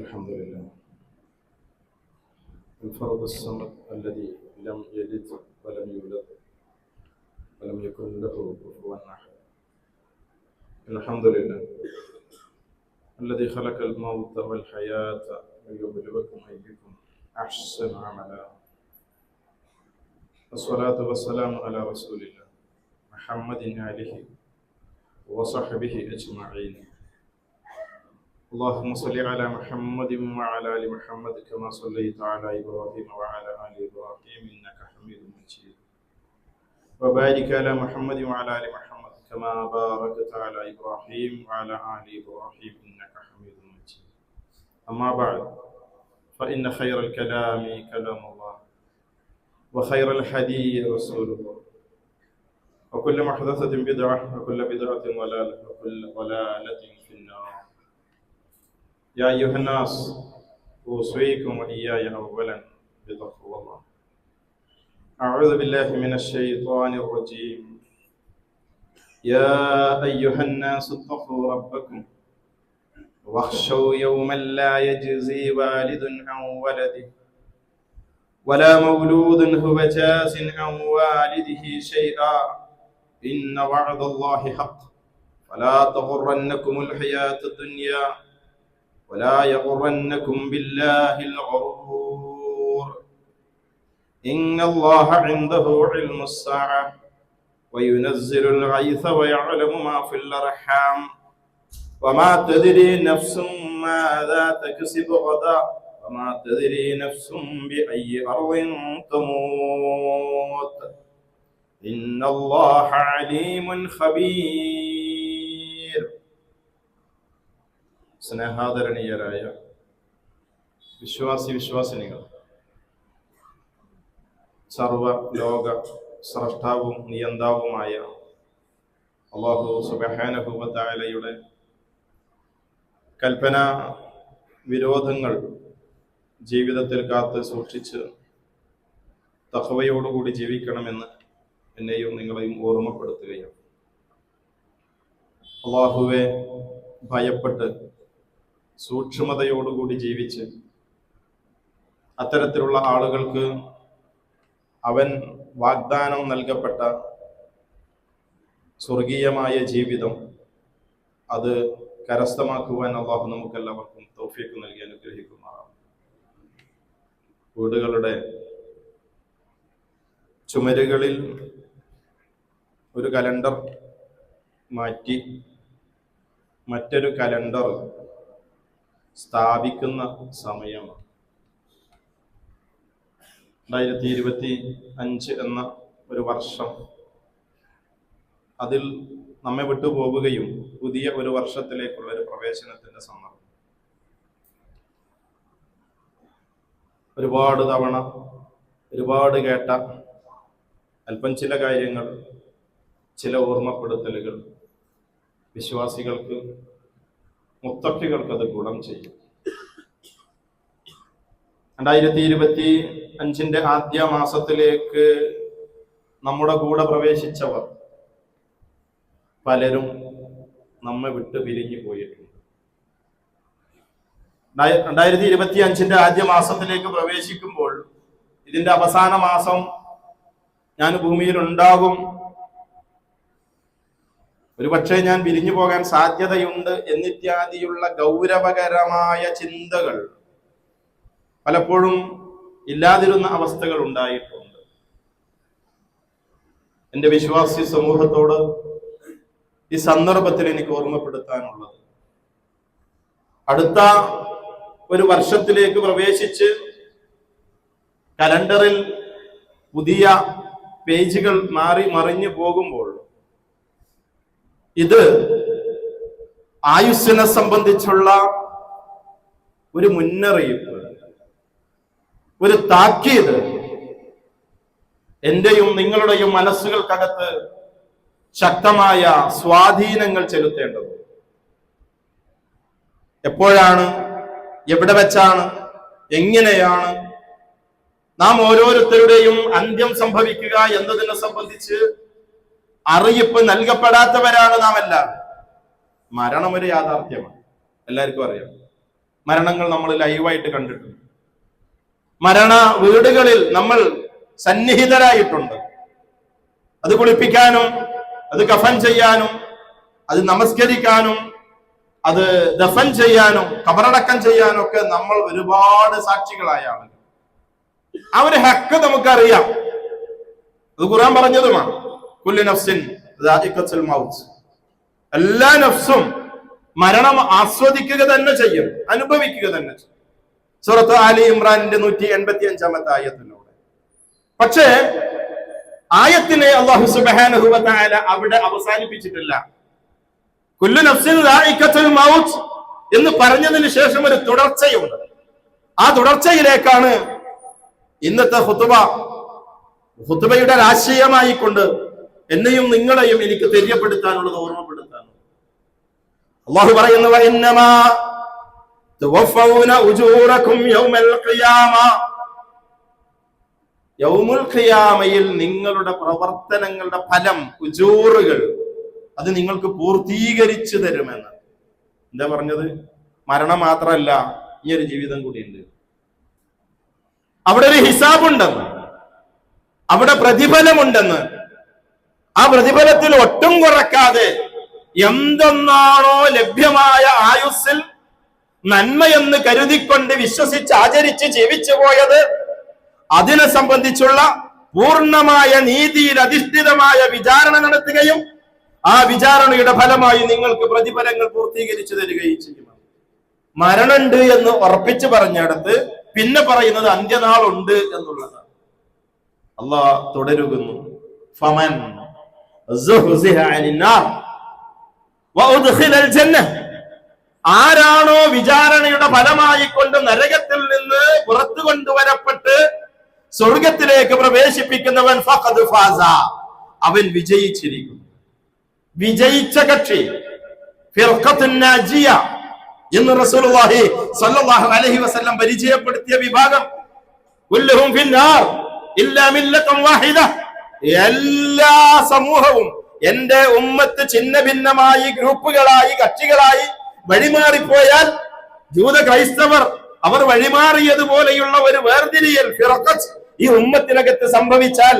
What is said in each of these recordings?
الحمد لله الفرد الصمد الذي لم يلد ولم يولد ولم يكن له كفوا أحد. الحمد لله الذي خلق الموت والحياة ليبلوكم أيكم أحسن عملا. والصلاة والسلام على رسول الله محمد آله وصحبه أجمعين. اللهم صل على محمد وعلى آل محمد كما صليت على إبراهيم وعلى آل إبراهيم إنك حميد مجيد. وبارك على محمد وعلى آل محمد كما باركت على إبراهيم وعلى آل إبراهيم إنك حميد مجيد. أما بعد فإن خير الكلام كلام الله وخير الحديث رسول الله وكل محدثة بدعة وكل بدعة ضلالة وكل ضلالة في النار. يا أيها الناس أوصيكم وإياي أولا بتقوى الله. أعوذ بالله من الشيطان الرجيم. يا أيها الناس اتقوا ربكم واخشوا يوما لا يجزي والد عن ولده ولا مولود هو جاز عن والده شيئا إن وعد الله حق فلا تغرنكم الحياة الدنيا ولا يغرنكم بالله الغرور إن الله عنده علم الساعة وينزل الغيث ويعلم ما في الأرحام وما تدري نفس ماذا تكسب غدا وما تدري نفس بأي أرض تموت إن الله عليم خبير. സ്നേഹാദരണീയരായ വിശ്വാസിനികൾ, സർവ ലോക സ്രഷ്ടാവും നിയന്താവുമായ അല്ലാഹു സുബ്ഹാനഹു വ തആലയുടെ കൽപ്പന വിരോധങ്ങൾ ജീവിതത്തിൽ കാത്ത് സൂക്ഷിച്ച് തഖ്വയോടുകൂടി ജീവിക്കണമെന്ന് എന്നെയും നിങ്ങളെയും ഓർമ്മപ്പെടുത്തുകയാണ്. അല്ലാഹുവെ ഭയപ്പെട്ട് സൂക്ഷ്മതയോടുകൂടി ജീവിച്ച് അത്തരത്തിലുള്ള ആളുകൾക്ക് അവൻ വാഗ്ദാനം നൽകപ്പെട്ട സ്വർഗീയമായ ജീവിതം അത് കരസ്ഥമാക്കുവാൻ അല്ലാഹു നമുക്കെല്ലാവർക്കും തൗഫീഖ് നൽകി അനുഗ്രഹിക്കുമാറാണ്. വീടുകളുടെ ചുമരുകളിൽ ഒരു കലണ്ടർ മാറ്റി മറ്റൊരു കലണ്ടർ സ്ഥാപിക്കുന്ന സമയമാണ്. 2025 എന്ന ഒരു വർഷം അതിൽ നമ്മെ വിട്ടുപോവുകയും പുതിയ ഒരു വർഷത്തിലേക്കുള്ള ഒരു പ്രവേശനത്തിന്റെ സന്ദർഭം. ഒരുപാട് തവണ ഒരുപാട് കേട്ട അല്പം ചില കാര്യങ്ങൾ, ചില ഓർമ്മപ്പെടുത്തലുകൾ വിശ്വാസികൾക്ക്, മുത്തഖികൾക്ക് അത് ഗുണം ചെയ്യും. 2025 ആദ്യ മാസത്തിലേക്ക് നമ്മുടെ കൂടെ പ്രവേശിച്ചവർ പലരും നമ്മെ വിട്ട് പിരിഞ്ഞു പോയിട്ടുണ്ട്. 2025 ആദ്യ മാസത്തിലേക്ക് പ്രവേശിക്കുമ്പോൾ ഇതിന്റെ അവസാന മാസം ഞാൻ ഭൂമിയിൽ ഉണ്ടാകും, ഒരുപക്ഷെ ഞാൻ പിരിഞ്ഞു പോകാൻ സാധ്യതയുണ്ട് എന്നിത്യാദിയുള്ള ഗൗരവകരമായ ചിന്തകൾ പലപ്പോഴും ഇല്ലാതിരുന്ന അവസ്ഥകൾ ഉണ്ടായിട്ടുണ്ട്. എൻ്റെ വിശ്വാസി സമൂഹത്തോട് ഈ സന്ദർഭത്തിൽ എനിക്ക് ഓർമ്മപ്പെടുത്താനുള്ളത്, അടുത്ത ഒരു വർഷത്തിലേക്ക് പ്രവേശിച്ച് കലണ്ടറിൽ പുതിയ പേജുകൾ മാറി മറിഞ്ഞു പോകുമ്പോൾ ഇത് ആയുസ്സിനെ സംബന്ധിച്ചുള്ള ഒരു മുന്നറിയിപ്പ്, ഒരു താക്കീത് എന്റെയും നിങ്ങളുടെയും മനസ്സുകൾക്കകത്ത് ശക്തമായ സ്വാധീനങ്ങൾ ചെലുത്തേണ്ടത്. എപ്പോഴാണ്, എവിടെ വെച്ചാണ്, എങ്ങനെയാണ് നാം ഓരോരുത്തരുടെയും അന്ത്യം സംഭവിക്കുക എന്നതിനെ സംബന്ധിച്ച് അറിയിപ്പ് നൽകപ്പെടാത്തവരാണ് നാം എല്ലാവരും. മരണം ഒരു യാഥാർത്ഥ്യമാണ്, എല്ലാവർക്കും അറിയാം. മരണങ്ങൾ നമ്മൾ ലൈവായിട്ട് കണ്ടിട്ടുണ്ട്. മരണ വീടുകളിൽ നമ്മൾ സന്നിഹിതരായിട്ടുണ്ട്. അത് കുളിപ്പിക്കാനും അത് കഫൻ ചെയ്യാനും അത് നമസ്കരിക്കാനും അത് ദഫൻ ചെയ്യാനും ഖബറടക്കം ചെയ്യാനും ഒക്കെ നമ്മൾ ഒരുപാട് സാക്ഷികളായ ആളുകൾ. ആ ഒരു ഹക്ക് നമുക്കറിയാം. അത് ഖുർആൻ പറഞ്ഞതുമാണ്. കുല്ലു നഫ്സിൻ ദാഇഖത്തുൽ മൗത്ത്. എല്ലാ നഫ്സും മരണം ആസ്വദിക്കുക തന്നെ ചെയ്യും, അനുഭവിക്കുക തന്നെ ചെയ്യും. സൂറത്ത് ആലി ഇമ്രാനിന്റെ 185-ാമത്തെ ആയത്തിലൂടെ. പക്ഷേ ആയത്തിനെ അല്ലാഹു സുബ്ഹാനഹു വ തആല അവിടെ അവസാനിപ്പിച്ചിട്ടില്ല. കുല്ലു നഫ്സിൻ ദാഇഖത്തുൽ മൗത്ത് എന്ന് പറഞ്ഞതിന് ശേഷം ഒരു തുടർച്ചയുണ്ട്. ആ തുടർച്ചയിലേക്കാണ് ഇന്നത്തെ ഖുതുബയുടെ രാശിയമായിക്കൊണ്ട് എന്നെയും നിങ്ങളെയും എനിക്ക് തെര്യപ്പെടുത്താനുള്ളത്, ഓർമ്മപ്പെടുത്താനുള്ളത്. അല്ലാഹു പറയുന്നു, വഇന്നമാ തുവഫൗന ഉജൂറകും യൗമൽ ഖിയാമ. യൗമുൽ ഖിയാമയിൽ നിങ്ങളുടെ പ്രവർത്തനങ്ങളുടെ ഫലം, ഉജൂറുകൾ, അത് നിങ്ങൾക്ക് പൂർത്തീകരിച്ചു തരുമെന്ന്. എന്താ പറഞ്ഞത്? മരണം മാത്രമല്ല, ഇനിയൊരു ജീവിതം കൂടിയുണ്ട്. അവിടെ ഒരു ഹിസാബുണ്ടെന്ന്, അവിടെ പ്രതിഫലമുണ്ടെന്ന്. ആ പ്രതിഫലത്തിൽ ഒട്ടും കുറക്കാതെ എന്തൊന്നാണോ ലഭ്യമായ ആയുസ്സിൽ നന്മയെന്ന് കരുതിക്കൊണ്ട് വിശ്വസിച്ച് ആചരിച്ച് ജീവിച്ചു പോയത്, അതിനെ സംബന്ധിച്ചുള്ള പൂർണ്ണമായ നീതിയിൽ അധിഷ്ഠിതമായ വിചാരണ നടത്തുകയും ആ വിചാരണയുടെ ഫലമായി നിങ്ങൾക്ക് പ്രതിഫലങ്ങൾ പൂർത്തീകരിച്ചു തരികയും ചെയ്യും. മരണമുണ്ട് എന്ന് ഉറപ്പിച്ചു പറഞ്ഞിടത്ത് പിന്നെ പറയുന്നത് അന്ത്യനാളുണ്ട് എന്നുള്ളതാണ്. അല്ലാഹ് തുടരുന്നു, ഫമൻ സുഹ്സിഹ അനിന്നാർ വഉദ്ഖിലൽ ജന്നഹ്. ആരാണോ വിചാരണയുടെ ഫലമായി കൊണ്ട് നരകത്തിൽ നിന്ന് പുറത്തു കൊണ്ടുവരപ്പെട്ട് സ്വർഗത്തിലേക്ക് പ്രവേശിപ്പിക്കുന്നവൻ ഫഖദ് ഫാസ, അവൻ വിജയിച്ചിരിക്കുന്നു. വിജയിച്ച കക്ഷി, ഫിർഖത്തുൻ നാജിയ എന്ന് റസൂലുള്ളാഹി സ്വല്ലല്ലാഹു അലൈഹി വസല്ലം പരിചയപ്പെടുത്തിയ വിഭാഗം. കുല്ലുഹും ഫിന്നാർ ഇല്ലാ മില്ലത്തുൻ വാഹിദ. എല്ലാ സമൂഹവും എന്റെ ഉമ്മത്ത് ചിന്ന ഭിന്നമായി ഗ്രൂപ്പുകളായി കക്ഷികളായി വഴിമാറിപ്പോയാൽ, ജൂത ക്രൈസ്തവർ അവർ വഴിമാറിയതുപോലെയുള്ള ഒരു വേർതിരിയൽ ഫിർഖത്ത് ഈ ഉമ്മത്തിനകത്ത് സംഭവിച്ചാൽ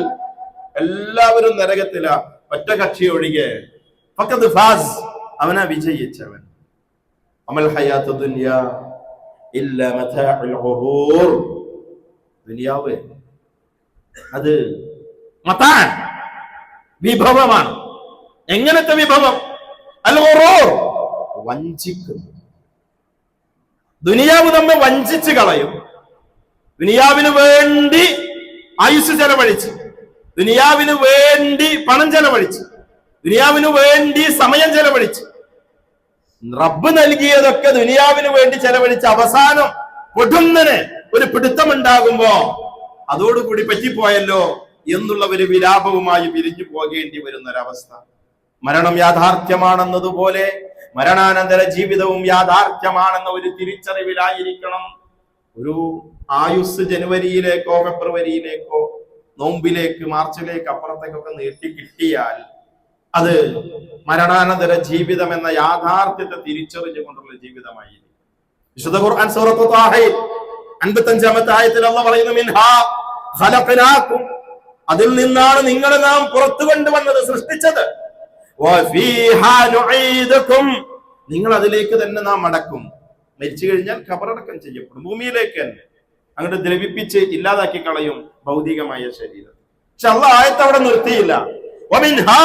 എല്ലാവരും നരകത്തിലാ, ഒറ്റ കക്ഷി ഒഴികെ. ഫഖദ് ഫാസ്, അവനാ വിജയിച്ചവൻ. അമൽ ഹയാത്തു ദുനിയ ഇല്ലാ മതാഉൽ ഖുറൂർ. ദുനിയാവ് അത് മതാൻ, വിഭവമാണ്. എങ്ങനത്തെ വിഭവം? അൽ ഖുറൂർ, വഞ്ചിക്കുന്നു. ദുനിയാവ് നമ്മെ വഞ്ചിച്ച് കളയും. ദുനിയാവിന് വേണ്ടി ആയുസ് ചെലവഴിച്ച്, ദുനിയാവിന് വേണ്ടി പണം ചെലവഴിച്ച്, ദുനിയാവിന് വേണ്ടി സമയം ചെലവഴിച്ച്, റബ്ബ് നൽകിയതൊക്കെ ദുനിയാവിന് വേണ്ടി ചെലവഴിച്ച് അവസാനം പൊടുന്നനെ ഒരു പിടുത്തമുണ്ടാകുമ്പോ അതോടുകൂടി പറ്റിപ്പോയല്ലോ എന്നുള്ള ഒരു വിലാപവുമായി പിരിഞ്ഞു പോകേണ്ടി വരുന്ന ഒരവസ്ഥ. മരണം യാഥാർത്ഥ്യമാണെന്നതുപോലെ മരണാനന്തര ജീവിതവും യാഥാർത്ഥ്യമാണെന്ന ഒരു തിരിച്ചറിവിലായിരിക്കണം ഒരു ആയുസ് ജനുവരിയിലേക്കോ ഫെബ്രുവരിയിലേക്കോ നോമ്പിലേക്ക് മാർച്ചിലേക്ക് അപ്പുറത്തേക്കൊക്കെ നീട്ടി കിട്ടിയാൽ അത് മരണാനന്തര ജീവിതം എന്ന യാഥാർത്ഥ്യത്തെ തിരിച്ചറിഞ്ഞുകൊണ്ടുള്ള ജീവിതമായി. വിശുദ്ധ ഖുർആൻ സൂറത്ത് ത്വാഹയിൽ 55-ാമത്തെ ആയത്തിൽ അല്ലാഹു പറയുന്നു, മിൻഹാ ഖലഖനാകും, അതിൽ നിന്നാണ് നിങ്ങളെ നാം പുറത്തു കൊണ്ടുവന്നത്, സൃഷ്ടിച്ചത്. വഫീഹാ നുഈദുകും, നിങ്ങൾ അതിലേക്ക് തന്നെ നാം മടക്കും. മരിച്ചു കഴിഞ്ഞാൽ ഖബറടക്കം ചെയ്യപ്പെടും, ഭൂമിയിലേക്ക് തന്നെ അങ്ങോട്ട് ദ്രവിപ്പിച്ച് ഇല്ലാതാക്കി കളയും ഭൗതികമായ ശരീരം. പക്ഷെ അല്ലാഹു ആയത്ത് അവിടെ നിർത്തിയില്ല. വമിൻഹാ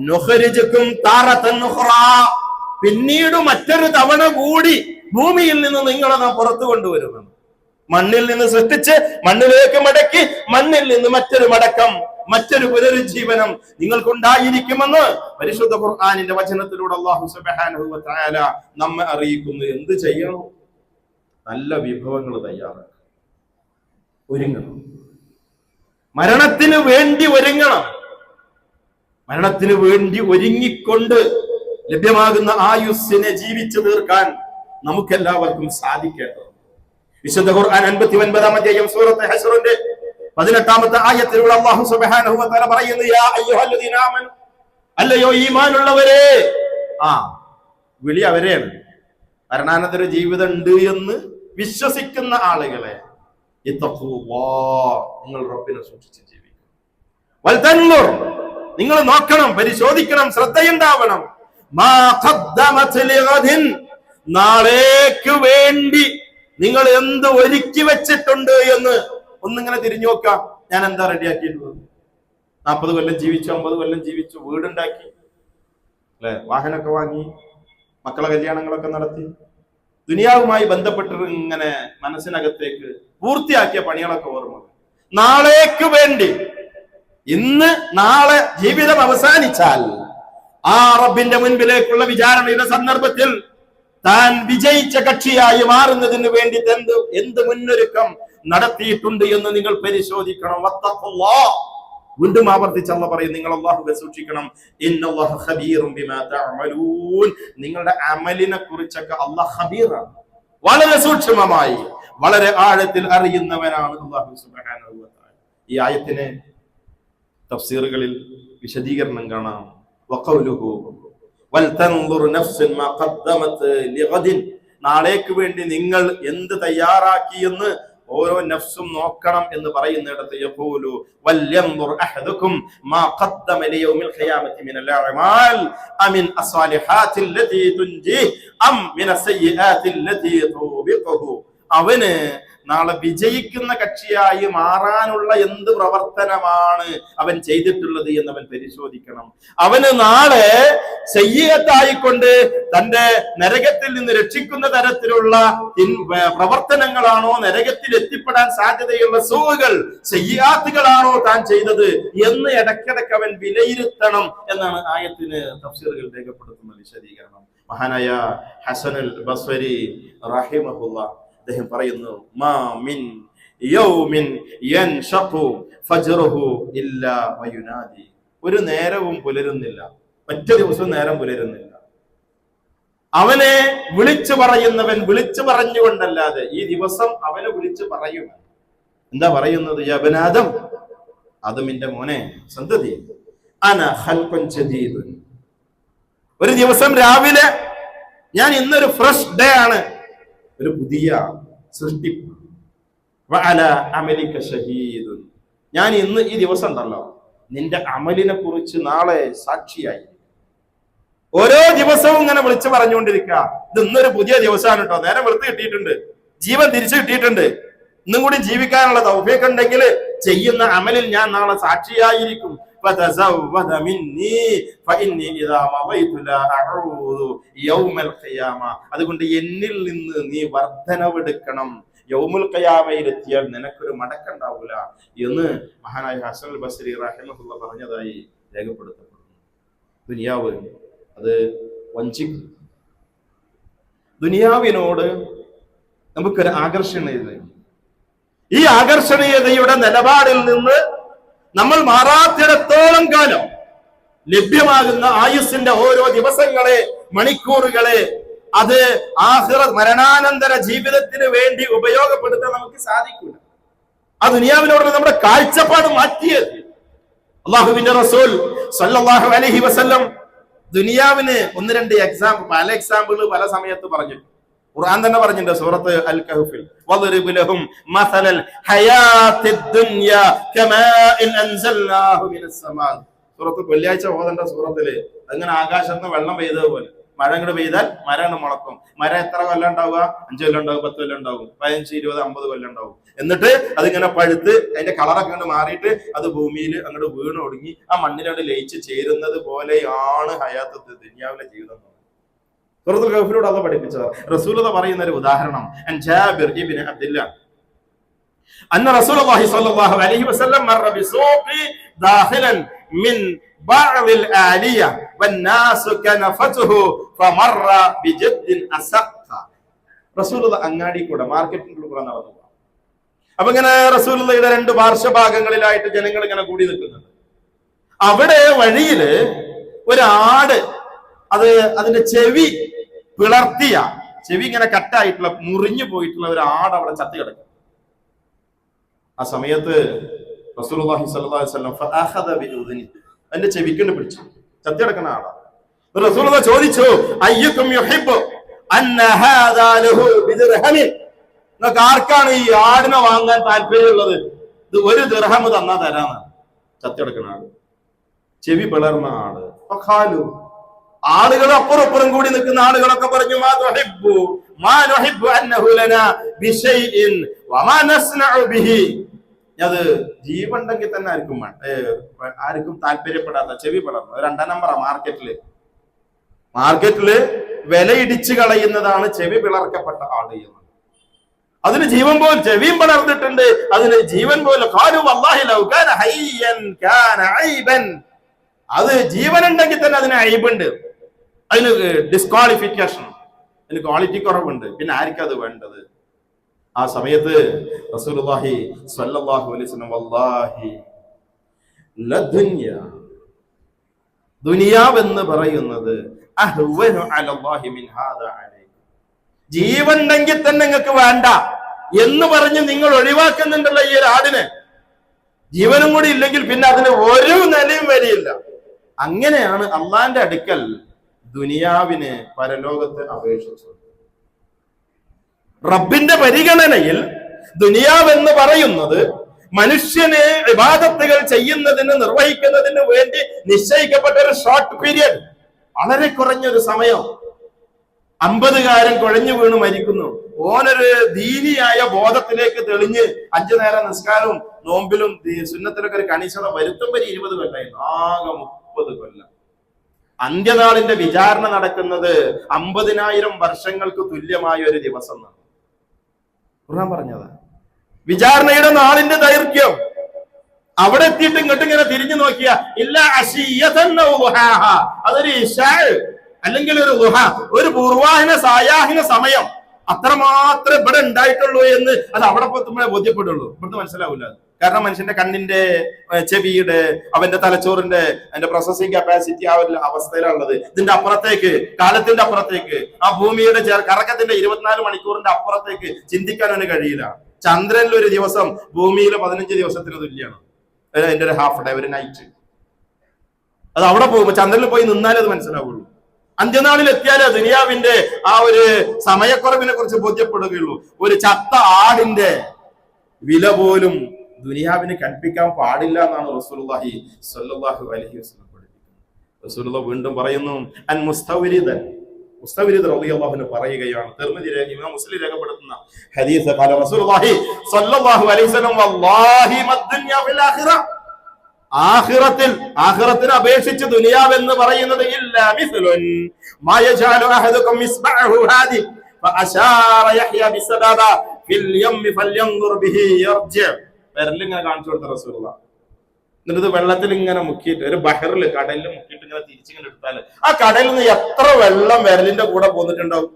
നുഖ്രിജുകും താറതൻ ഉഖ്റാ, പിന്നീട് മറ്റൊരു തവണ കൂടി ഭൂമിയിൽ നിന്ന് നിങ്ങളെ നാം പുറത്തു കൊണ്ടുവരുമെന്ന്. മണ്ണിൽ നിന്ന് സൃഷ്ടിച്ച് മണ്ണിലേക്ക് മടക്കി മണ്ണിൽ നിന്ന് മറ്റൊരു മടക്കം, മറ്റൊരു പുനരുജ്ജീവനം നിങ്ങൾക്കുണ്ടായിരിക്കുമെന്ന് പരിശുദ്ധ ഖുർആനിന്റെ വചനത്തിലൂടെ അല്ലാഹു സുബ്ഹാനഹു വ തആല നമ്മെ അറിയിക്കുന്നു. എന്ത് ചെയ്യണം? നല്ല വിഭവങ്ങൾ തയ്യാറാക്കണം, ഒരുങ്ങണം, മരണത്തിന് വേണ്ടി ഒരുങ്ങണം. മരണത്തിന് വേണ്ടി ഒരുങ്ങിക്കൊണ്ട് ലഭ്യമാകുന്ന ആയുസ്സിനെ ജീവിച്ചു തീർക്കാൻ നമുക്കെല്ലാവർക്കും സാധിക്കേണ്ടത്. വിശുദ്ധ ഖുർആൻ 59-ാം അധ്യായം സൂറത്ത് ഹശ്റിന്റെ 18-ാമത്തെ ആയത്തിലൂടെ അല്ലാഹു സുബ്ഹാനഹു വ തആല പറയുന്നു, യാ അയ്യുഹല്ലദീന ആമനു, അല്ലയോ ഈമാനുള്ളവരെ. വിളി അവരെയാണ്. മരണാനന്തര ജീവിതം ഉണ്ട് എന്ന് വിശ്വസിക്കുന്ന ആളുകളെ നിങ്ങൾ റബ്ബിനെ സൂക്ഷിച്ച് ജീവിക്കും. നിങ്ങൾ നോക്കണം, പരിശോധിക്കണം, ശ്രദ്ധയുണ്ടാവണം. നാളേക്ക് വേണ്ടി നിങ്ങൾ എന്ത് ഒരുക്കി വെച്ചിട്ടുണ്ട് എന്ന് ഒന്നിങ്ങനെ തിരിഞ്ഞു നോക്കാം. ഞാൻ എന്താ റെഡിയാക്കിയിട്ടുള്ളത്? 40 കൊല്ലം ജീവിച്ചു, 50 കൊല്ലം ജീവിച്ചു, വീടുണ്ടാക്കി, അല്ലെ, വാഹനമൊക്കെ വാങ്ങി, മക്കളെ കല്യാണങ്ങളൊക്കെ നടത്തി, ദുനിയാവുമായി ബന്ധപ്പെട്ട് ഇങ്ങനെ മനസ്സിനകത്തേക്ക് പൂർത്തിയാക്കിയ പണികളൊക്കെ ഓർമ്മ. നാളേക്ക് വേണ്ടി ഇന്ന് നാളെ ജീവിതം അവസാനിച്ചാൽ ആ റബ്ബിന്റെ മുൻപിലേക്കുള്ള വിചാരണയുടെ സന്ദർഭത്തിൽ താൻ വിജയിച്ച കക്ഷിയായി മാറുന്നതിന് വേണ്ടി എന്ത് മുന്നൊരുക്കം നടത്തിയിട്ടുണ്ട് എന്ന് നിങ്ങൾ പരിശോധിക്കണം. വീണ്ടും ആവർത്തിച്ച് അല്ലാഹു പറയും, നിങ്ങൾ അല്ലാഹുവെ സൂക്ഷിക്കണം. ഇന്നല്ലാഹു ഖബീറും ബിമാ തഅമലൂൻ. നിങ്ങളുടെ അമലിനെ കുറിച്ചൊക്കെ അല്ലാഹു ഖബീറാണ്, വളരെ സൂക്ഷ്മമായി വളരെ ആഴത്തിൽ അറിയുന്നവനാണ് അല്ലാഹു സുബ്ഹാനഹു വ തആല. ഈ ആയത്തിന് തഫ്സീറുകളിൽ വിശദീകരണം കാണാം. വഖൗലുഹു വൽ തൻദുർ നഫ്സുൻ മാ ഖദ്ദമത് ലിഗദിൻ. നാളേക്ക് വേണ്ടി നിങ്ങൾ എന്ത് തയ്യാറാക്കിയെന്ന് ഓരോ നഫ്സും നോക്കണം എന്ന് പറയുന്നിടത്ത് യഖൂലു വൽയൻദുർ അഹദുക്കും മാ ഖദ്ദമ ലിയൗമിൽ ഖിയാമത്തി മിനൽ അഅമാൽ അമിൻ അസ്സാലിഹാത്തി അല്ലതി തുൻജി അം മിനസ് സയ്യിആത്തി അല്ലതി തുബിഖുഹു. അവന് നാളെ വിജയിക്കുന്ന കക്ഷിയായി മാറാനുള്ള എന്ത് പ്രവർത്തനമാണ് അവൻ ചെയ്തിട്ടുള്ളത് എന്ന് അവൻ പരിശോധിക്കണം. അവന് നാളെ സയ്യിഅത്തായിക്കൊണ്ട് തന്റെ നരകത്തിൽ നിന്ന് രക്ഷിക്കുന്ന തരത്തിലുള്ള പ്രവർത്തനങ്ങളാണോ, നരകത്തിൽ എത്തിപ്പെടാൻ സാധ്യതയുള്ള സൂകൾ സയ്യിഅത്തുകളാണോ താൻ ചെയ്തത് എന്ന് ഇടയ്ക്കിടയ്ക്ക് അവൻ വിലയിരുത്തണം എന്നാണ് ആയത്തിന് തഫ്സീറുകൾ രേഖപ്പെടുത്തുന്ന വിശദീകരണം. മഹാനായ ഹസനുൽ ബസ്വരി റഹിമഹുല്ലാഹ് അദ്ദേഹം പറയുന്നു, മാ മിൻ യൗമിൻ യൻഷഖു ഫജ്റുഹു ഇല്ലാ വയുനാദി. ഒരു നേരവും പുലരുന്നില്ല, ഒറ്റ ദിവസവും നേരം പുലരുന്നില്ല, അവനെ വിളിച്ചു പറയുന്നവൻ വിളിച്ചു പറഞ്ഞുകൊണ്ടല്ലാതെ ഈ ദിവസം അവനെ വിളിച്ചു പറയും. എന്താ പറയുന്നത്? യബ്നാദം, ആദമിന്റെ മോനെ, സന്തതി, അന ഖൽഖുൻ ജദീദുൻ. ഒരു ദിവസം രാവിലെ ഞാൻ ഇന്നൊരു ഫ്രഷ് ഡേ ആണ്, ഒരു പുതിയ സൃഷ്ടിപ്പ്. വഅല അമലിക ഷഹീദുൻ. ഞാൻ ഇന്ന് ഈ ദിവസം ഉണ്ടല്ലോ, നിന്റെ അമലിനെ കുറിച്ച് നാളെ സാക്ഷിയായി. ഓരോ ദിവസവും ഇങ്ങനെ വിളിച്ചു പറഞ്ഞുകൊണ്ടിരിക്കുക, ഇത് ഇന്നൊരു പുതിയ ദിവസമാണ് കേട്ടോ, നേരം വെളുത്ത് കിട്ടിയിട്ടുണ്ട്, ജീവൻ തിരിച്ചു കിട്ടിയിട്ടുണ്ട്, ഇന്നും കൂടി ജീവിക്കാനുള്ള തൗഫീഖ് ഉണ്ടെങ്കിൽ ചെയ്യുന്ന അമലിൽ ഞാൻ നാളെ സാക്ഷിയായിരിക്കും. അതുകൊണ്ട് എന്നിൽ നിന്ന് നീ വർധനവെടുക്കണം, യൗമുൽ ഖിയാമയിൽ എത്തിയാൽ നിനക്കൊരു മടക്കുണ്ടാവൂല എന്ന് മഹാനായ ഹസനുൽ ബസ്രി റഹിമഹുല്ലാഹ് പറഞ്ഞതായി രേഖപ്പെടുത്തപ്പെടുന്നു. ദുനിയാവ് അത് വഞ്ചിക്കും. ദുനിയാവിനോട് നമുക്കൊരു ആകർഷണീയത, ഈ ആകർഷണീയതയുടെ നിലപാടിൽ നിന്ന് നമ്മൾ മാറാത്തിടത്തോളം കാലം ലഭ്യമാകുന്ന ആയുസ്സിന്റെ ഓരോ ദിവസങ്ങളെ, മണിക്കൂറുകളെ അത് ആഖിറത്ത് മരണാനന്തര ജീവിതത്തിന് വേണ്ടി ഉപയോഗപ്പെടുത്താൻ നമുക്ക് സാധിക്കില്ല. ആ ദുനിയാവിനോടുള്ള നമ്മുടെ കാഴ്ചപ്പാട് മാറ്റിയത്. അല്ലാഹുവിന്റെ റസൂൽ സല്ലല്ലാഹു അലൈഹി വസല്ലം ദുനിയാവിന് ഒന്ന് രണ്ട് പല എക്സാമ്പിൾ പല സമയത്ത് പറഞ്ഞു. ഖുർആൻ തന്നെ പറഞ്ഞിട്ടുണ്ട് സൂറത്ത് അൽ കഹ്ഫിൽ, വദ്രിബ് ലഹും മസലൽ ഹയാത്തിദ് ദുനിയ കമാഇൻ അൻസൽനാഹു മിനസ് സമാ. സൂറത്ത് വെള്ളിയാഴ്ച ഓതേണ്ട സൂറത്തില് അങ്ങനെ ആകാശത്ത് നിന്ന് വെള്ളം പെയ്തതുപോലെ മഴ അങ്ങോട്ട് പെയ്താൽ മരം മുളക്കും. മരം എത്ര കൊല്ലം ഉണ്ടാവുക? 5 കൊല്ലം ഉണ്ടാവും, 10 കൊല്ലം ഉണ്ടാവും, 15, 20, 50 കൊല്ലം ഉണ്ടാവും. എന്നിട്ട് അതിങ്ങനെ പഴുത്ത് അതിന്റെ കളറൊക്കെ അങ്ങോട്ട് മാറിയിട്ട് അത് ഭൂമിയിൽ അങ്ങോട്ട് വീണൊടുങ്ങി ആ മണ്ണിനോട് ലയിച്ച് ചേരുന്നത് പോലെയാണ് ഹയാത്ത് ദുനിയാവിലെ ജീവിതം. സൂറത്തുൽ കഹ്ഫിലൂടെ അല്ലാഹു പഠിപ്പിച്ചതാണ്. റസൂലുള്ളാഹി പറയുന്ന ഒരു ഉദാഹരണം, അൻ ജാബിർ ഇബ്നു അബ്ദുല്ലാഹ് അന്ന റസൂലുള്ളാഹി സ്വല്ലല്ലാഹു അലൈഹി വസല്ലം മറ ബിസൂഖി ദാഖിലൻ മിൻ ബഅദിൽ ആലിയ വന്നാസു കനഫതുഹു ഫമറ ബിജദ്ദിൻ അസഖ. റസൂലുള്ളാഹി അങ്ങാടി കൂടെ മാർക്കറ്റിന്റെ കൂടെ നടന്നു. അപ്പൊ ഇങ്ങനെ റസൂലുള്ളാഹിയുടെ രണ്ട് പാർശ്വഭാഗങ്ങളിലായിട്ട് ജനങ്ങൾ ഇങ്ങനെ കൂടി നിൽക്കുന്നുണ്ട്. അവിടെ വഴിയില് ഒരാട്, അതിന്റെ ചെവി പിളർത്തിയ, ചെവി ഇങ്ങനെ കട്ടായിട്ടുള്ള മുറിഞ്ഞു പോയിട്ടുള്ള ഒരു ആട് അവിടെ ചത്തി കിടക്കും. ആ സമയത്ത് റസൂലുള്ളാഹി സ്വല്ലല്ലാഹു അലൈഹി വസല്ലം ഫഅഖദ ബിഉദ്നി, അതിന്റെ ചെവിക്കൊണ്ട് പിടിച്ചു. ചത്തി കിടക്കുന്ന ആടാ. റസൂലുള്ളാഹി ചോദിച്ചു, അയ്യുക്കും യുഹിബ്ബു, അന്ന ഹാദാ ലഹു ബിദിർഹമിൻ, നിങ്ങൾക്ക് ആർക്കാണ് ഈ ആടിനെ വാങ്ങാൻ താല്പര്യമുള്ളത്? ഇത് 1 ദിർഹം തന്നാ തരാന്നാണ്. ചത്തെടുക്കണ ആട്, ചെവി പിളർന്ന ആട്. ഫഖാലു, ആളുകൾ അപ്പുറപ്പുറം കൂടി നിൽക്കുന്ന ആളുകളൊക്കെ പറഞ്ഞു, മാ തുഹിബ്ബു മാ നുഹിബ്ബു അന്നഹു ലനാ ബിശൈഇൻ വമാ നസ്നഉ ബിഹി. അത് ജീവനുണ്ടെങ്കിൽ തന്നെ ആർക്കും താല്പര്യപ്പെടാത്ത ചെവി പിളർന്ന 2 നമ്പറാ മാർക്കറ്റില് വില ഇടിച്ചു കളയുന്നതാണ് ചെവി പിളർക്കപ്പെട്ട ആട് എന്ന്. അതിന് ജീവൻ പോലും, ചെവിയും പിളർന്നിട്ടുണ്ട്, അതിന് ജീവൻ പോലും. ഖാലു വല്ലാഹി ലൗ കാന ഹയ്യൻ കാന ഐബൻ. അത് ജീവനുണ്ടെങ്കിൽ തന്നെ അതിന് ഐബുണ്ട്, അതിന് ഡിസ്ക്വാളിഫിക്കേഷൻ, അതിന് ക്വാളിറ്റി കുറവുണ്ട്. പിന്നെ ആർക്കും അത് വേണ്ടത്? ആ സമയത്ത് റസൂലുള്ളാഹി സ്വല്ലല്ലാഹു അലൈഹി വസല്ലം വല്ലാഹി ലദുനിയ, ദുനിയാവെന്ന് പറയുന്നത് അഹ്വനു അലല്ലാഹി മിൻ ഹാദാ അലൈഹി, ജീവനുണ്ടെങ്കിൽ തന്നെ നിങ്ങൾക്ക് വേണ്ട എന്ന് പറഞ്ഞ് നിങ്ങൾ ഒഴിവാക്കുന്നുണ്ടല്ലോ ഈ ഒരു ആടിന്. ജീവനും കൂടി ഇല്ലെങ്കിൽ പിന്നെ അതിന് ഒരു നിലയും വരിയില്ല. അങ്ങനെയാണ് അള്ളാന്റെ അടുക്കൽ ദുനിയാവിന് പരലോകത്തെ അപേക്ഷിച്ചത്. റബ്ബിന്റെ പരിഗണനയിൽ ദുനിയാവെന്ന് പറയുന്നത് മനുഷ്യന് ഇബാദത്തുകൾ ചെയ്യുന്നതിന്, നിർവഹിക്കുന്നതിന് വേണ്ടി നിശ്ചയിക്കപ്പെട്ട ഒരു ഷോർട്ട് പീരിയഡ്, വളരെ കുറഞ്ഞൊരു സമയം. 50കാരൻ കുഴഞ്ഞു വീണ് മരിക്കുന്നു, ഓനൊരു ദീനിയായ ബോധത്തിലേക്ക് തെളിഞ്ഞ് 5 നേരം നിസ്കാരവും നോമ്പിലും സുന്നത്തിലൊക്കെ ഒരു കണിശത വരുത്തുമ്പോൾ 20 കൊല്ലായിരുന്നു, ആകെ 30 കൊല്ലം. അന്ത്യനാളിന്റെ വിചാരണ നടക്കുന്നത് 50,000 വർഷങ്ങൾക്ക് തുല്യമായ ഒരു ദിവസം എന്നാണ് ഖുർആൻ പറഞ്ഞത്. വിചാരണയുടെ നാളിന്റെ ദൈർഘ്യം. അവിടെ എത്തിയിട്ട് ഇങ്ങോട്ട് ഇങ്ങനെ തിരിഞ്ഞു നോക്കിയ ഇല്ല അശിയതൻ ഔ ദുഹാഹ, അതൊരു ഇശാ അല്ലെങ്കിൽ ഒരു ദുഹ, ഒരു പൂർവാഹിന സായാഹിന സമയം, അത്രമാത്രം ഇവിടെ ഉണ്ടായിട്ടുള്ളൂ എന്ന് അത് അവിടെ എത്തുമ്പോഴേ ബോധ്യപ്പെടുള്ളൂ. ഇവിടുന്ന് മനസ്സിലാവില്ല. കാരണം മനുഷ്യന്റെ കണ്ണിന്റെ, ചെവിയുടെ, അവന്റെ തലച്ചോറിന്റെ അതിന്റെ പ്രോസസിങ് കപ്പാസിറ്റി ആ ഒരു അവസ്ഥയിലുള്ളത്. ഇതിന്റെ അപ്പുറത്തേക്ക്, കാലത്തിന്റെ അപ്പുറത്തേക്ക്, ആ ഭൂമിയുടെ കറക്കത്തിന്റെ 24 മണിക്കൂറിന്റെ അപ്പുറത്തേക്ക് ചിന്തിക്കാൻ അവന് കഴിയില്ല. ചന്ദ്രനിൽ ഒരു ദിവസം ഭൂമിയിലെ 15 ദിവസത്തിന് തുല്യമാണ്. അതിന്റെ ഒരു ഹാഫ് ഡേ, ഒരു നൈറ്റ്. അത് അവിടെ പോകുമ്പോ ചന്ദ്രനിൽ പോയി നിന്നാലേ അത് മനസ്സിലാവുള്ളൂ. അന്ത്യനാളിൽ എത്തിയാലേ ദുനിയാവിന്റെ ആ ഒരു സമയക്കുറവിനെ കുറിച്ച് ബോധ്യപ്പെടുകയുള്ളൂ. ഒരു ചത്ത ആടിന്റെ വില പോലും ദുനിയാവിന് കൽപ്പിക്കാൻ പാടില്ല എന്നാണ് റസൂലുള്ളാഹി സ്വല്ലല്ലാഹു അലൈഹി വസല്ലം പഠിപ്പിക്കുന്നത്. റസൂലുള്ളാഹി വീണ്ടും പറയുന്നു, അൻ മുസ്തവരിദൻ, മുസ്തവരിദ് റളിയല്ലാഹു അൻഹു പറയുകയാണ്, തിർമിദി ഇമാം മുസ്ലിം രേഖപ്പെടുത്തുന്ന ഹദീസ്, ഖാല റസൂലുള്ളാഹി സ്വല്ലല്ലാഹു അലൈഹി വസല്ലം വല്ലാഹി മദ്ദുനിയ ഫിൽ ആഖിറ, ആഖിറത്തിനെ അപേക്ഷിച്ച് ദുനിയാവെന്ന് പറയുന്നത് ഇല്ലാ മിസ്ലുൻ മാ യജഅലു അഹദുകും മിസ്ബഅഹു ഹാദി ഫഅശാറ യഹ്യ ബിസബബ ഫിൽ യംമി ഫൽയൻദുർ ബിഹി യർജി. വിരലിങ്ങനെ കാണിച്ചു കൊടുത്ത റസൂലുള്ളാഹി. എന്നിട്ട് വെള്ളത്തിൽ ഇങ്ങനെ മുക്കിയിട്ട്, ഒരു ബഹറിൽ, കടലിൽ മുക്കിയിട്ട് ഇങ്ങനെ തിരിച്ചിങ്ങനെ എടുത്താല് ആ കടലിൽ നിന്ന് എത്ര വെള്ളം വിരലിന്റെ കൂടെ പോന്നിട്ടുണ്ടാവും?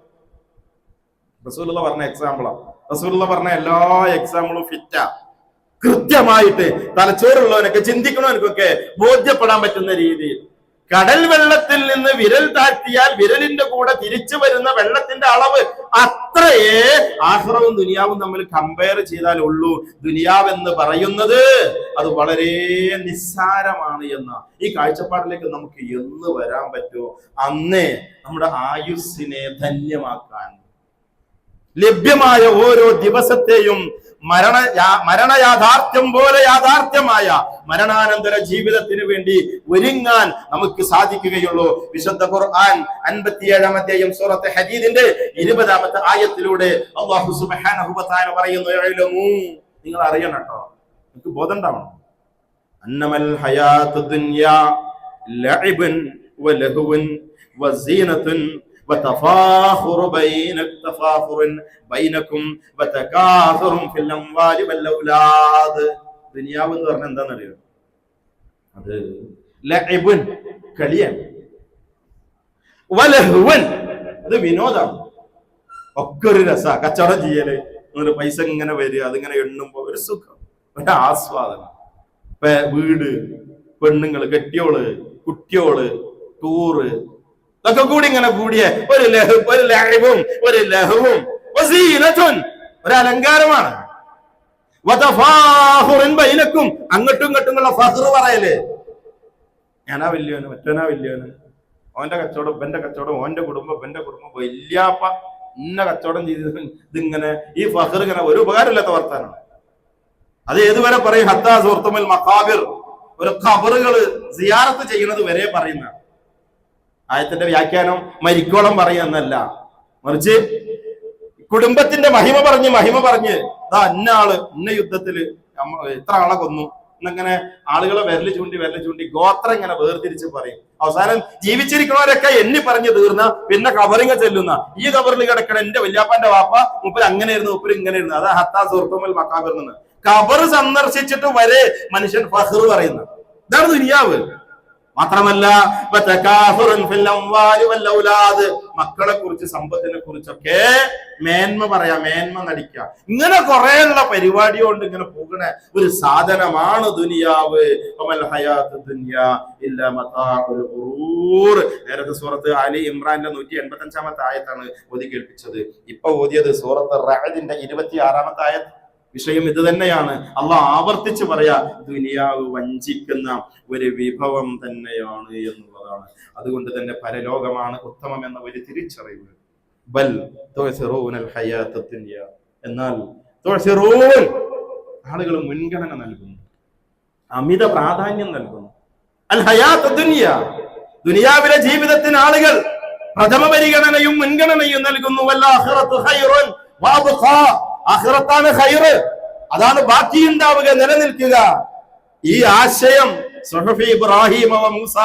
റസൂലുള്ളാഹി പറഞ്ഞ എക്സാമ്പിളാ. റസൂലുള്ളാഹി പറഞ്ഞ എല്ലാ എക്സാമ്പിളും ഫിറ്റാ. കൃത്യമായിട്ട് തലച്ചോറുള്ളവനൊക്കെ, ചിന്തിക്കണവനക്കൊക്കെ ബോധ്യപ്പെടാൻ പറ്റുന്ന രീതിയിൽ. കടൽ വെള്ളത്തിൽ നിന്ന് വിരൽ താഴ്ത്തിയാൽ വിരലിന്റെ കൂടെ തിരിച്ചു വരുന്ന വെള്ളത്തിന്റെ അളവ് അത്രയേ ആഖിറവും ദുനിയാവും തമ്മിൽ കമ്പയർ ചെയ്താൽ ഉള്ളൂ. ദുനിയാവെന്ന് പറയുന്നത് അത് വളരെ നിസ്സാരമാണ് എന്ന ഈ കാഴ്ചപ്പാടിലേക്ക് നമുക്ക് എന്ന് വരാൻ പറ്റുമോ അന്നേ നമ്മുടെ ആയുസ്സിനെ ധന്യമാക്കാൻ, ലഭ്യമായ ഓരോ ദിവസത്തെയും മരണ യാഥാർത്ഥ്യം പോലെ യാഥാർത്ഥ്യമായ മരണാനന്തര ജീവിതത്തിന് വേണ്ടി ഒരുങ്ങാൻ നമുക്ക് സാധിക്കുകയുള്ളൂ. വിശുദ്ധ ഖുർആൻ 57-ാം അധ്യായം സൂറത്ത് ഹദീദിന്റെ 20-ാമത്തെ ആയത്തിലൂടെ അല്ലാഹു സുബ്ഹാനഹു വ തആല പറയുന്നു, ഇൽമു, നിങ്ങൾ അറിയണം കേട്ടോ, നിങ്ങൾക്ക് ബോധം ഉണ്ടാവണം, അന്നമൽ ഹയാത്തു ദുനിയാ ലഅബുൻ വലഹുവൻ വസീനത്തുൻ وتفاخر بينكم وتكاثر في الاموال والاولاد. ദുനിയാവ് എന്ന് പറഞ്ഞാൽ എന്താണെന്നറിയോ? അത് ലഅബുൻ, കളിയാണ്, വലഹുവൻ, അത് വിനോദമാണ്, ഒക്കെ ഒരു രസ, കച്ചവടം ചെയ്യല്, പൈസ ഇങ്ങനെ വരിക, അതിങ്ങനെ എണ്ണുമ്പോ ഒരു സുഖം, ഒരു ആസ്വാദനം. വീട്, പെണ്ണുങ്ങള്, കെട്ടിയോള്, കുട്ടിയോള്, ടൂറ്, ഇതൊക്കെ കൂടി ഇങ്ങനെ കൂടിയ ഒരു ലഹവും ഒരു ലഹവും ഒരു അലങ്കാരമാണ്. ബൈനക്കും, അങ്ങോട്ടും ഇങ്ങോട്ടും ഉള്ള ഫഖ്ർ പറയല്, ഞാനാ വലിയവന്, മറ്റവനാ വലിയവന്, ഓന്റെ കച്ചവടം ഇവന്റെ കച്ചവടം, ഓന്റെ കുടുംബം ഇവന്റെ കുടുംബം, വല്യാപ്പ ഇന്ന കച്ചവടം ചെയ്ത് ഇതിങ്ങനെ ഈ ഫഖർ ഇങ്ങനെ ഒരു ഉപകാരമില്ലാത്ത വർത്താനാണ്. അത് ഏതുവരെ പറയും? ഹത്താ സുഹൃത്തുമൽ മഖാബിർ, ഒരു ഖബറുകൾ സിയാറത്ത് ചെയ്യുന്നത് വരെ പറയുന്ന ആയത്തിന്റെ വ്യാഖ്യാനം മരിക്കോളം പറയുന്നല്ല, മറിച്ച് കുടുംബത്തിന്റെ മഹിമ പറഞ്ഞ് ദാ ഇന്ന ആള് ഇന്ന യുദ്ധത്തില് ഇത്ര ആളെ കൊന്നു എന്നങ്ങനെ ആളുകളെ വിരല് ചൂണ്ടി ഗോത്രം ഇങ്ങനെ വേർതിരിച്ച് പറയും. അവസാനം ജീവിച്ചിരിക്കുന്നവരൊക്കെ എണ്ണി പറഞ്ഞു തീർന്ന പിന്നെ കബറിങ്ങ ചെല്ലുന്ന, ഈ കബറിൽ കിടക്കണ എന്റെ വല്യാപ്പാന്റെ വാപ്പ മുപ്പര് അങ്ങനെയായിരുന്നു, മുപ്പര് ഇങ്ങനെയായിരുന്നു. അതാ ഹത്താ സുഹൃത്തുമൽ മഖാബിർ നിന്ന്. കബർ സന്ദർശിച്ചിട്ട് വരെ മനുഷ്യൻ ഫഖ്ർ പറയുന്നത്. ഇതാണ് ദുനിയാവ്. മാത്രമല്ല മക്കളെ കുറിച്ച്, സമ്പത്തിനെ കുറിച്ചൊക്കെ മേന്മ പറയാ, മേന്മ നടിക്കുക. ഇങ്ങനെ കുറേയുള്ള പരിപാടി കൊണ്ട് ഇങ്ങനെ പോകുന്ന ഒരു സാധനമാണ് ദുനിയാവ്. നേരത്തെ സൂറത്ത് ആലി ഇമ്രാന്റെ 185-ാമത്തെ ആയത്താണ് ഓതി കേൾപ്പിച്ചത്. ഇപ്പൊ ഓതിയത് സൂറത്ത് റഅദിന്റെ 26-ാമത്തെ ആയത്ത്. വിഷയം ഇത് തന്നെയാണ്. അള്ളാഹ് ആവർത്തിച്ച് പറയാ, ദുനിയാവ് വഞ്ചിക്കുന്ന ഒരു വിഭവം തന്നെയാണ് എന്നുള്ളതാണ്. അതുകൊണ്ട് തന്നെ പരലോകമാണ് ഉത്തമം എന്ന ഒരു തിരിച്ചറിവ്. ബൽ തുഅ്സിറൂനൽ ഹയാത്തദ് ദുനിയ, എന്നാൽ ആളുകൾ മുൻഗണന നൽകുന്നു, അമിത പ്രാധാന്യം നൽകുന്നു. അൽ ഹയാത്തദ് ദുനിയ, ദുനിയാവിലെ ജീവിതത്തിന് ആളുകൾ പ്രഥമ പരിഗണനയും മുൻഗണനയും നൽകുന്നു. വൽ ആഖിറത്തു ഖൈറുൻ വഅബ്ഖാ, ആഖിറത്താണ് ഖൈറ്, അതാണ് ബാക്കി ഉണ്ടാവുക, നിലനിൽക്കുക. ഈ ആശയം സുഹഫി ഇബ്രാഹിം വ മൂസ,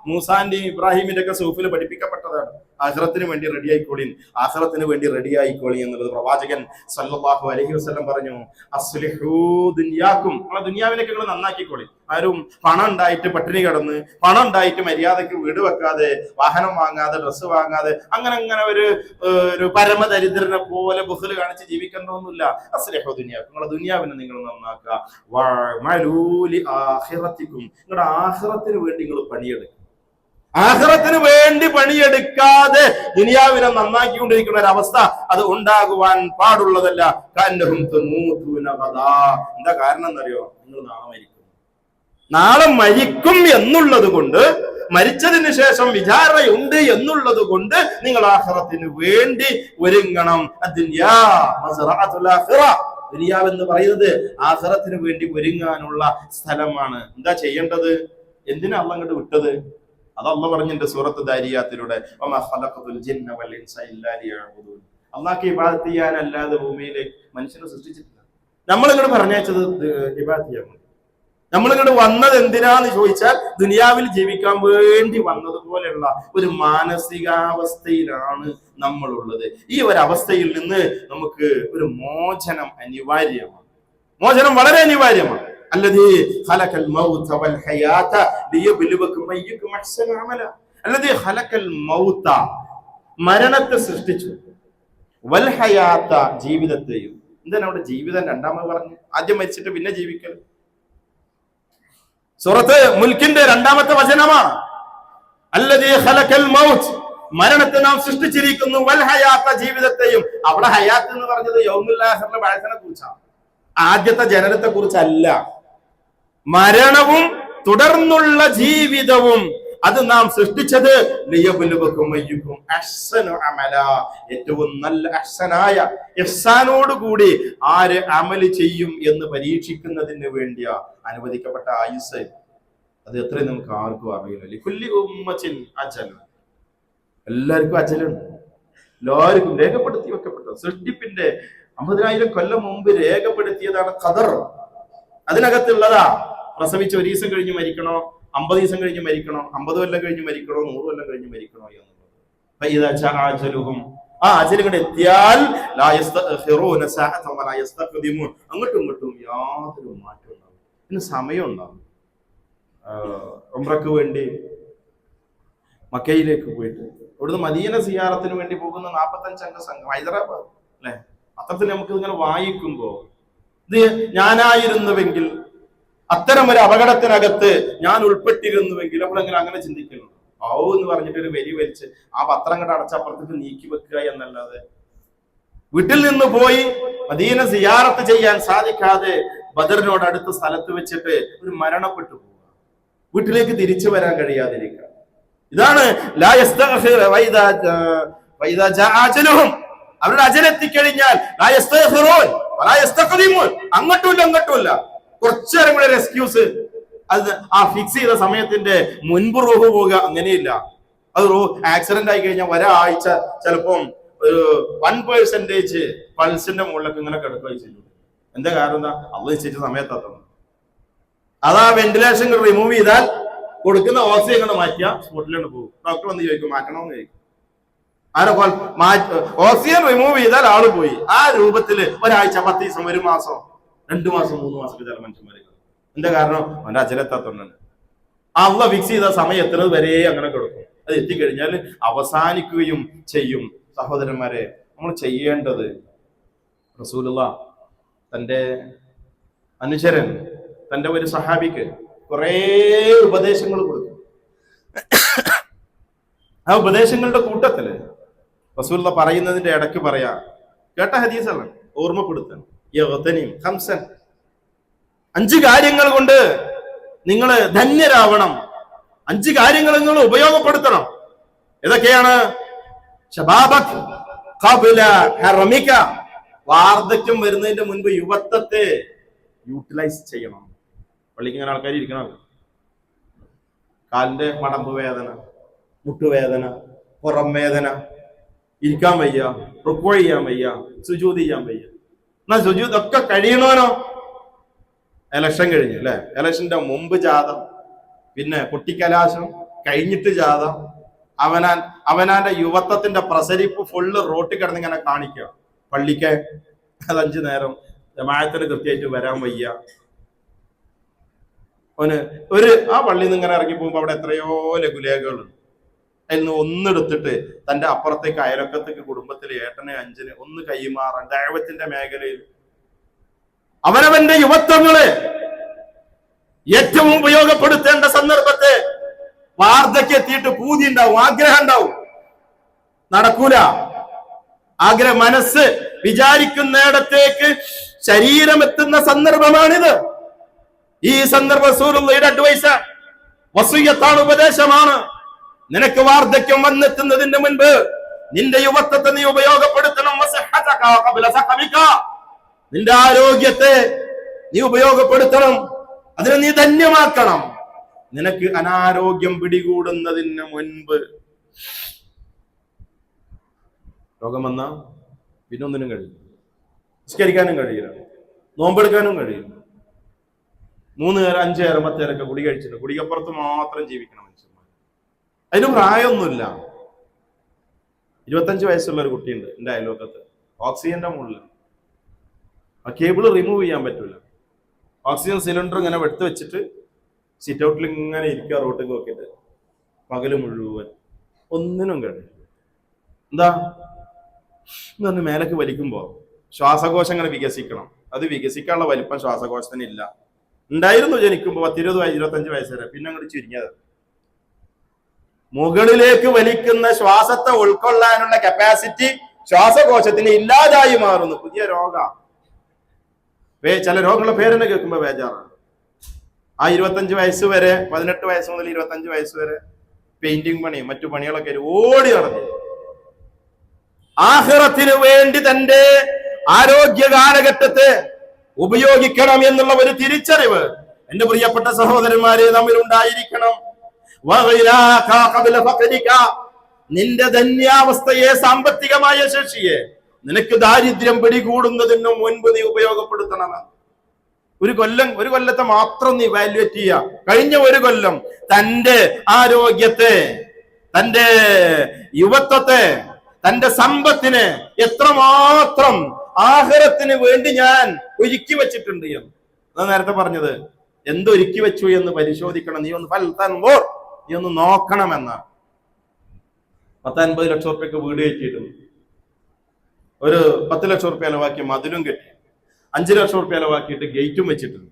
മൂസാന്റെയും ഇബ്രാഹിമിന്റെ ഒക്കെ സൂഫിൽ പഠിപ്പിക്കപ്പെട്ടതാണ്. ആഖിറത്തിന് വേണ്ടി റെഡിയായിക്കോളിൻ, ആഖിറത്തിന് വേണ്ടി റെഡിയായിക്കോളി എന്നുള്ളത് പ്രവാചകൻ സല്ലല്ലാഹു അലൈഹി വസല്ലം പറഞ്ഞു. അസ്ലിഹൂ ദുനിയാക്കും, നിങ്ങളെ ദുനിയാവിനൊക്കെ നിങ്ങൾ നന്നാക്കിക്കോളി. ആരും പണം ഉണ്ടായിട്ട് പട്ടിണി കിടന്ന്, പണം ഉണ്ടായിട്ട് മര്യാദക്ക് വീട് വെക്കാതെ, വാഹനം വാങ്ങാതെ, ഡ്രസ്സ് വാങ്ങാതെ, അങ്ങനെ ഒരു പരമദരിദ്രനെ പോലെ ബുഖ്ൽ കാണിച്ച് ജീവിക്കേണ്ടതൊന്നുമില്ല. അസ്ലിഹൂ ദുനിയാക്കും, നിങ്ങളെ ദുനിയാവിനെ നിങ്ങൾ നന്നാക്കുക. വഅമലൂലി ആഖിറത്തിക്കും, നിങ്ങളുടെ ആഖിറത്തിന് വേണ്ടി നിങ്ങൾ പണിയെടുക്കുക. ആഖിറത്തിന് വേണ്ടി പണിയെടുക്കാതെ ദുനിയാവിനെ നന്നാക്കിക്കൊണ്ടിരിക്കുന്ന ഒരു അവസ്ഥ അത് ഉണ്ടാകുവാൻ പാടുള്ളതല്ല. എന്താ കാരണം എന്നറിയോ? നിങ്ങൾ നാളെ മരിക്കും. നാളെ മരിക്കും എന്നുള്ളത് കൊണ്ട്, മരിച്ചതിന് ശേഷം വിചാരണയുണ്ട് എന്നുള്ളത് കൊണ്ട് നിങ്ങൾ ആഖിറത്തിന് വേണ്ടി ഒരുങ്ങണം. ദുനിയാവ് എന്ന് പറയുന്നത് ആഖിറത്തിന് വേണ്ടി ഒരുങ്ങാനുള്ള സ്ഥലമാണ്. എന്താ ചെയ്യേണ്ടത്? എന്തിനാ അള്ളാഹ് അങ്ങോട്ട് വിട്ടത്? അത് അള്ളാഹ് പറഞ്ഞിട്ടുണ്ട് സൂറത്ത് ദാരിയാത്തിലൂടെ, അള്ളാഹ്ക്ക് ഇബാദത്ത് ചെയ്യാനല്ലാതെ ഭൂമിയിലേക്ക് മനുഷ്യനെ സൃഷ്ടിച്ചിട്ടില്ല. നമ്മളിങ്ങോട്ട് പറഞ്ഞയച്ചത് ഇബാദത്ത് ചെയ്യാൻ വേണ്ടി. നമ്മളിങ്ങോട്ട് വന്നത് എന്തിനാന്ന് ചോദിച്ചാൽ ദുനിയാവിൽ ജീവിക്കാൻ വേണ്ടി വന്നതുപോലെയുള്ള ഒരു മാനസികാവസ്ഥയിലാണ് നമ്മളുള്ളത്. ഈ ഒരു അവസ്ഥയിൽ നിന്ന് നമുക്ക് ഒരു മോചനം അനിവാര്യമാണ്. മോചനം വളരെ അനിവാര്യമാണ്. الذي خلق الموت والحياة ليبلوكم أيكم أحسن عملا. الذي خلق الموت, മരണത്തെ സൃഷ്ടിച്ചു, വൽ ഹയാത്ത, ജീവിതത്തെയും. എന്താണ് അവിടെ ജീവിതം രണ്ടാമത് പറഞ്ഞു? ആദ്യം മരിച്ചിട്ട് പിന്നെ ജീവിക്കൽ. സൂറത്ത് മുൽക്കിന്റെ 2-ാമത്തെ വചനമാണ്. അല്ലദീ ഖലഖൽ മൗത്ത്, മരണത്തെ നാം സൃഷ്ടിച്ചിരിക്കുന്നു, വൽ ഹയാത്ത, ജീവിതത്തെയും. അവിടെ ഹയാത്ത് എന്ന് പറഞ്ഞത് യൗമുൽ ആഖിറിലെ ബഅസിനെ കുറിച്ചാണ്, ആദ്യത്തെ ജനനത്തെ കുറിച്ചല്ല. മരണവും തുടർന്നുള്ള ജീവിതവും അത് നാം സൃഷ്ടിച്ചത് ഏറ്റവും നല്ല അഹ്സനായ ഇഹ്സാനോടുകൂടി ആര് അമല് ചെയ്യും എന്ന് പരീക്ഷിക്കുന്നതിന് വേണ്ടിയാ അനുവദിക്കപ്പെട്ട ആയുസ്. അത് എത്രയും നമുക്ക് ആർക്കും അറിയില്ല. കുല്ലി ഉമ്മത്തിൻ അജൽ, എല്ലാവർക്കും അജലുണ്ട്. എല്ലാവർക്കും രേഖപ്പെടുത്തി വെക്കപ്പെട്ടു. സൃഷ്ടിപ്പിന്റെ 50,000 കൊല്ലം മുമ്പ് രേഖപ്പെടുത്തിയതാണ് ഖദർ. അതിനകത്തുള്ളതാ പ്രസവിച്ച് 1 ദിവസം കഴിഞ്ഞ് മരിക്കണോ, 50 ദിവസം കഴിഞ്ഞ് മരിക്കണോ, 50 കൊല്ലം കഴിഞ്ഞ് മരിക്കണോ, 100 കൊല്ലം കഴിഞ്ഞ് മരിക്കണോ എന്നുള്ളത്. ആ അജലുകൾ എത്തിയാൽ അങ്ങോട്ടും ഇങ്ങോട്ടും യാതൊരു മാറ്റം ഉണ്ടാവും. ഇന്ന് സമയം ഉണ്ടാവും. ഉംറക്ക് വേണ്ടി മക്കയിലേക്ക് പോയിട്ട് അവിടുന്ന് മദീന സിയാറത്തിന് വേണ്ടി പോകുന്ന 45 അംഗ സംഘം, ഹൈദരാബാദ് അല്ലെ. അത്തരത്തിൽ നമുക്ക് ഇങ്ങനെ വായിക്കുമ്പോ ഇത് ഞാനായിരുന്നുവെങ്കിൽ, അത്തരം ഒരു അപകടത്തിനകത്ത് ഞാൻ ഉൾപ്പെട്ടിരുന്നുവെങ്കിൽ, നമ്മളെങ്ങനെ അങ്ങനെ ചിന്തിക്കുന്നു. എന്ന് പറഞ്ഞിട്ട് ഒരു വരി വലിച്ച് ആ പത്രം കണ്ട് അടച്ചപ്പുറത്തേക്ക് നീക്കി വെക്കുക എന്നല്ലാതെ, വീട്ടിൽ നിന്ന് പോയി മദീന സിയാറത്ത് ചെയ്യാൻ സാധിക്കാതെ ബദറിനോട് അടുത്ത സ്ഥലത്ത് വെച്ചിട്ട് ഒരു മരണപ്പെട്ടു പോവുക, വീട്ടിലേക്ക് തിരിച്ചു വരാൻ കഴിയാതിരിക്കുക. ഇതാണ് ലാ യസ്തഗ്ഫിർ വഇദാ ജാഅ അജലുഹും, അവരുടെ അജലെത്തിക്കഴിഞ്ഞാൽ ലാ യസ്തഗ്ഫിറൂൻ വലാ യസ്തഖ്ദിമൂൻ, അങ്ങോട്ടുമില്ല ഇങ്ങോട്ടുമില്ല. കുറച്ചേരം കൂടെ ഒരു എക്സ്ക്യൂസ്. അത് ആ ഫിക്സ് ചെയ്ത സമയത്തിന്റെ മുൻപ് റൂഹ് പോവുക, അങ്ങനെയില്ല. അത് ആക്സിഡന്റ് ആയി കഴിഞ്ഞാൽ ഒരാഴ്ച ചിലപ്പം ഒരു 1% പൾസിന്റെ മുകളിലൊക്കെ ഇങ്ങനെ കിടക്കുകയും ചെയ്യും. എന്താ കാരണം? എന്താ? അള്ളാഹ് നിശ്ചയിച്ച സമയത്താത്തത്. അതാ വെന്റിലേഷൻ റിമൂവ് ചെയ്താൽ കൊടുക്കുന്ന ഓക്സിജൻ കൊണ്ട് മാറ്റിയ സ്പോട്ടിലാണ് പോകും. ഡോക്ടർ വന്ന് ചോദിക്കും മാറ്റണമെന്ന് ചോദിക്കും. ഓക്സിജൻ റിമൂവ് ചെയ്താൽ ആള് പോയി. ആ രൂപത്തില് ഒരാഴ്ച, 10 ദിവസം, 1 മാസം, 2 മാസം, 3 മാസം ചില മനുഷ്യന്മാർ. എന്താ കാരണം? അവന്റെ അജലെത്താത്തോണ്ടാണ്. അള്ളാഹ് ഫിക്സ് ചെയ്ത സമയം എത്തുന്നത് വരെ അങ്ങനെ കിടക്കും. അത് എത്തിക്കഴിഞ്ഞാൽ അവസാനിക്കുകയും ചെയ്യും. സഹോദരന്മാരെ, നമ്മൾ ചെയ്യേണ്ടത്, റസൂലുള്ളാഹ് തന്റെ അനുചരൻ, തന്റെ ഒരു സഹാബിക്ക് കുറെ ഉപദേശങ്ങൾ കൊടുക്കും. ആ ഉപദേശങ്ങളുടെ കൂട്ടത്തില് റസൂലുള്ളാഹ് പറയുന്നതിന്റെ ഇടയ്ക്ക് പറയാ, കേട്ട ഹദീസാണ്, ഓർമ്മപ്പെടുത്താൻ, 5 കാര്യങ്ങൾ കൊണ്ട് നിങ്ങൾ ധന്യരാവണം. 5 കാര്യങ്ങൾ നിങ്ങൾ ഉപയോഗപ്പെടുത്തണം. ഏതൊക്കെയാണ്? ശബാബക് ഖബ്ല ഹറമിക, വാർദ്ധക്യം വരുന്നതിന്റെ മുൻപ് യുവത്വത്തെ യൂട്ടിലൈസ് ചെയ്യണം. പള്ളിക്ക് ഇങ്ങനെ ആൾക്കാർ ഇരിക്കണം, കാലിന്റെ മടമ്പ് വേദന, മുട്ടുവേദന, പുറം വേദന, ഇരിക്കാൻ വയ്യ, റുക്കൂ ചെയ്യാൻ വയ്യ, സുജൂദ് ചെയ്യാൻ വയ്യ. എന്നാ സുജൂദ് ഒക്കെ കഴിയണോനോ? എലക്ഷൻ കഴിഞ്ഞു അല്ലെ? എലക്ഷന്റെ മുമ്പ് ജാഥ, പിന്നെ കുട്ടിക്കലാശം കഴിഞ്ഞിട്ട് ജാഥ, അവനാന്റെ യുവത്വത്തിന്റെ പ്രസരിപ്പ് ഫുള്ള് റോട്ടിൽ കിടന്ന് ഇങ്ങനെ കാണിക്കുക. പള്ളിക്ക് അത് 5 നേരം ജമാഅത്തിന് കൃത്യമായിട്ട് വരാൻ വയ്യ. ആ പള്ളിയിൽ നിന്ന് ഇങ്ങനെ ഇറങ്ങി പോകുമ്പോ അവിടെ എത്രയോ ലഘുലേഖകളുണ്ട്. അതിൽ നിന്ന് ഒന്നെടുത്തിട്ട് തന്റെ അപ്പുറത്തേക്ക് അയലക്കത്തേക്ക് കുടുംബത്തിലെ 8-ന് 5-ന് ഒന്ന് കൈമാറാൻ ദൈവത്തിന്റെ മേഖലയിൽ അവനവന്റെ യുവത്വങ്ങള് ഏറ്റവും ഉപയോഗപ്പെടുത്തേണ്ട സന്ദർഭത്തെ വാർദ്ധക്യം എത്തിയിട്ട് പൂതി ഉണ്ടാവും, ആഗ്രഹം ഉണ്ടാവും, നടക്കൂല. മനസ്സ് വിചാരിക്കുന്നിടത്തേക്ക് ശരീരം എത്തുന്ന സന്ദർഭമാണിത്. ഈ സന്ദർഭം റസൂലുള്ളാഹിയുടെ അഡ്വൈസാണ്, വസിയ്യത്താണ്, ഉപദേശമാണ്. നിനക്ക് വാർദ്ധക്യം വന്നെത്തുന്നതിന് മുൻപ് നിന്റെ യുവത്വത്തെ നീ ഉപയോഗപ്പെടുത്തണം. നിന്റെ ആരോഗ്യത്തെ നീ ഉപയോഗപ്പെടുത്തണം, അതിനെ നീ ധന്യമാക്കണം. നിനക്ക് അനാരോഗ്യം പിടികൂടുന്നതിന് മുൻപ്. രോഗം വന്നാ പിന്നെ ഒന്നിനും കഴിയില്ല, നിസ്കരിക്കാനും കഴിയില്ല, നോമ്പെടുക്കാനും കഴിയില്ല. 3 നേരം 5 നേരം 10 നേരമൊക്കെ ഗുളിക കഴിച്ചിട്ട് ഗുളികപ്പുറത്ത് മാത്രം ജീവിക്കണം മനുഷ്യന്മാർ. അതിന് പ്രായമൊന്നുമില്ല. 25 വയസ്സുള്ള ഒരു കുട്ടിയുണ്ട് എന്റെ അയൽവക്കത്ത്, ഓക്സിജന്റെ മുകളിൽ. ആ കേബിള് റിമൂവ് ചെയ്യാൻ പറ്റൂല. ഓക്സിജൻ സിലിണ്ടർ ഇങ്ങനെ എടുത്ത് വെച്ചിട്ട് സിറ്റ് ഔട്ടിൽ ഇങ്ങനെ ഇരിക്കുക, റോട്ടിൽ നോക്കിയിട്ട് പകല് മുഴുവൻ, ഒന്നിനും കഴിയില്ല. എന്താ എന്ന് മേലേക്ക് വലിക്കുമ്പോ ശ്വാസകോശം ഇങ്ങനെ വികസിക്കണം. അത് വികസിക്കാനുള്ള വലിപ്പം ശ്വാസകോശത്തിന് ഇല്ല. ഉണ്ടായിരുന്നു ജനിക്കുമ്പോ 10-20-25 വയസ്സ് വരെ, പിന്നെ അങ്ങോട്ട് ചുരുങ്ങിയത്. മുകളിലേക്ക് വലിക്കുന്ന ശ്വാസത്തെ ഉൾക്കൊള്ളാനുള്ള കപ്പാസിറ്റി ശ്വാസകോശത്തിന് ഇല്ലാതായി മാറുന്നു. പുതിയ രോഗ. ചില രോഗങ്ങളുടെ പേരെന്നെ കേൾക്കുമ്പോ ബേജാറാണ്. ആ 25 വയസ്സ് വരെ, 18 വയസ്സ് മുതൽ 25 വയസ്സ് വരെ പെയിന്റിങ് പണിയും മറ്റു പണികളൊക്കെ ഓടി നടന്നു. ആഖിറത്തിന് വേണ്ടി തന്റെ ആരോഗ്യ കാലഘട്ടത്തെ ഉപയോഗിക്കണം എന്നുള്ള ഒരു തിരിച്ചറിവ് എന്റെ പ്രിയപ്പെട്ട സഹോദരന്മാരെ നമ്മിൽ ഉണ്ടായിരിക്കണം. നിന്റെ ധന്യാവസ്ഥയെ, സാമ്പത്തികമായ ശേഷിയെ നിനക്ക് ദാരിദ്ര്യം പിടികൂടുന്നതിന് മുൻപ് നീ ഉപയോഗപ്പെടുത്തണം. ഒരു കൊല്ലത്തെ മാത്രം നീ വാല്യുവേറ്റ് ചെയ്യുക. കഴിഞ്ഞ ഒരു കൊല്ലം തന്റെ ആരോഗ്യത്തെ, തന്റെ യുവത്വത്തെ, തന്റെ സമ്പത്തിനെ എത്രമാത്രം ആഹാരത്തിന് വേണ്ടി ഞാൻ ഒരുക്കി വെച്ചിട്ടുണ്ട് എന്ന്. നേരത്തെ പറഞ്ഞത് എന്തൊരുക്കി വെച്ചു എന്ന് പരിശോധിക്കണം. നീ ഒന്ന് നോക്കണമെന്ന. 10-50 ലക്ഷം റുപ്യക്ക് വീട് കെട്ടിയിട്ടുണ്ട്, ഒരു 10 ലക്ഷം റുപ്യ ചെലവാക്കി മതിലും കെട്ടി, 5 ലക്ഷം റുപ്യ ചെലവാക്കിയിട്ട് ഗേറ്റും വെച്ചിട്ടുണ്ട്,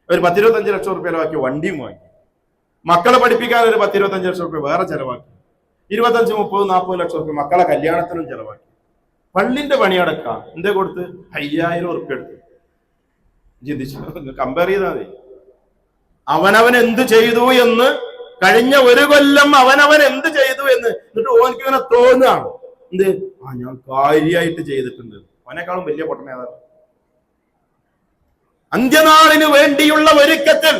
ഒരു 10-25 ലക്ഷം റുപ്യ ചെലവാക്കി വണ്ടിയും വാങ്ങി, മക്കളെ പഠിപ്പിക്കാൻ ഒരു 10-25 ലക്ഷം റുപ്യ വേറെ ചെലവാക്കി, 25-30-40 ലക്ഷം റുപ്യ മക്കളെ കല്യാണത്തിനും ചെലവാക്കി. പള്ളിന്റെ പണിയടക്കാം എന്തേ കൊടുത്ത് 5000 റുപ്യ എടുത്ത്. ചിന്തിച്ചു, കമ്പയർ ചെയ്താൽ മതി. അവനവൻ എന്ത് ചെയ്തു എന്ന് കഴിഞ്ഞ ഒരു കൊല്ലം അവനവൻ എന്ത് ചെയ്തു എന്ന് എന്നിട്ട് ഓനക്ക് ഇങ്ങനെ തോന്നുകയാണ്, എന്ത് ഞാൻ കാര്യമായിട്ട് ചെയ്തിട്ടുണ്ട്. അവനേക്കാളും വലിയ പൊട്ടനേതാ? അന്ത്യനാളിന് വേണ്ടിയുള്ള ഒരുക്കത്തിൽ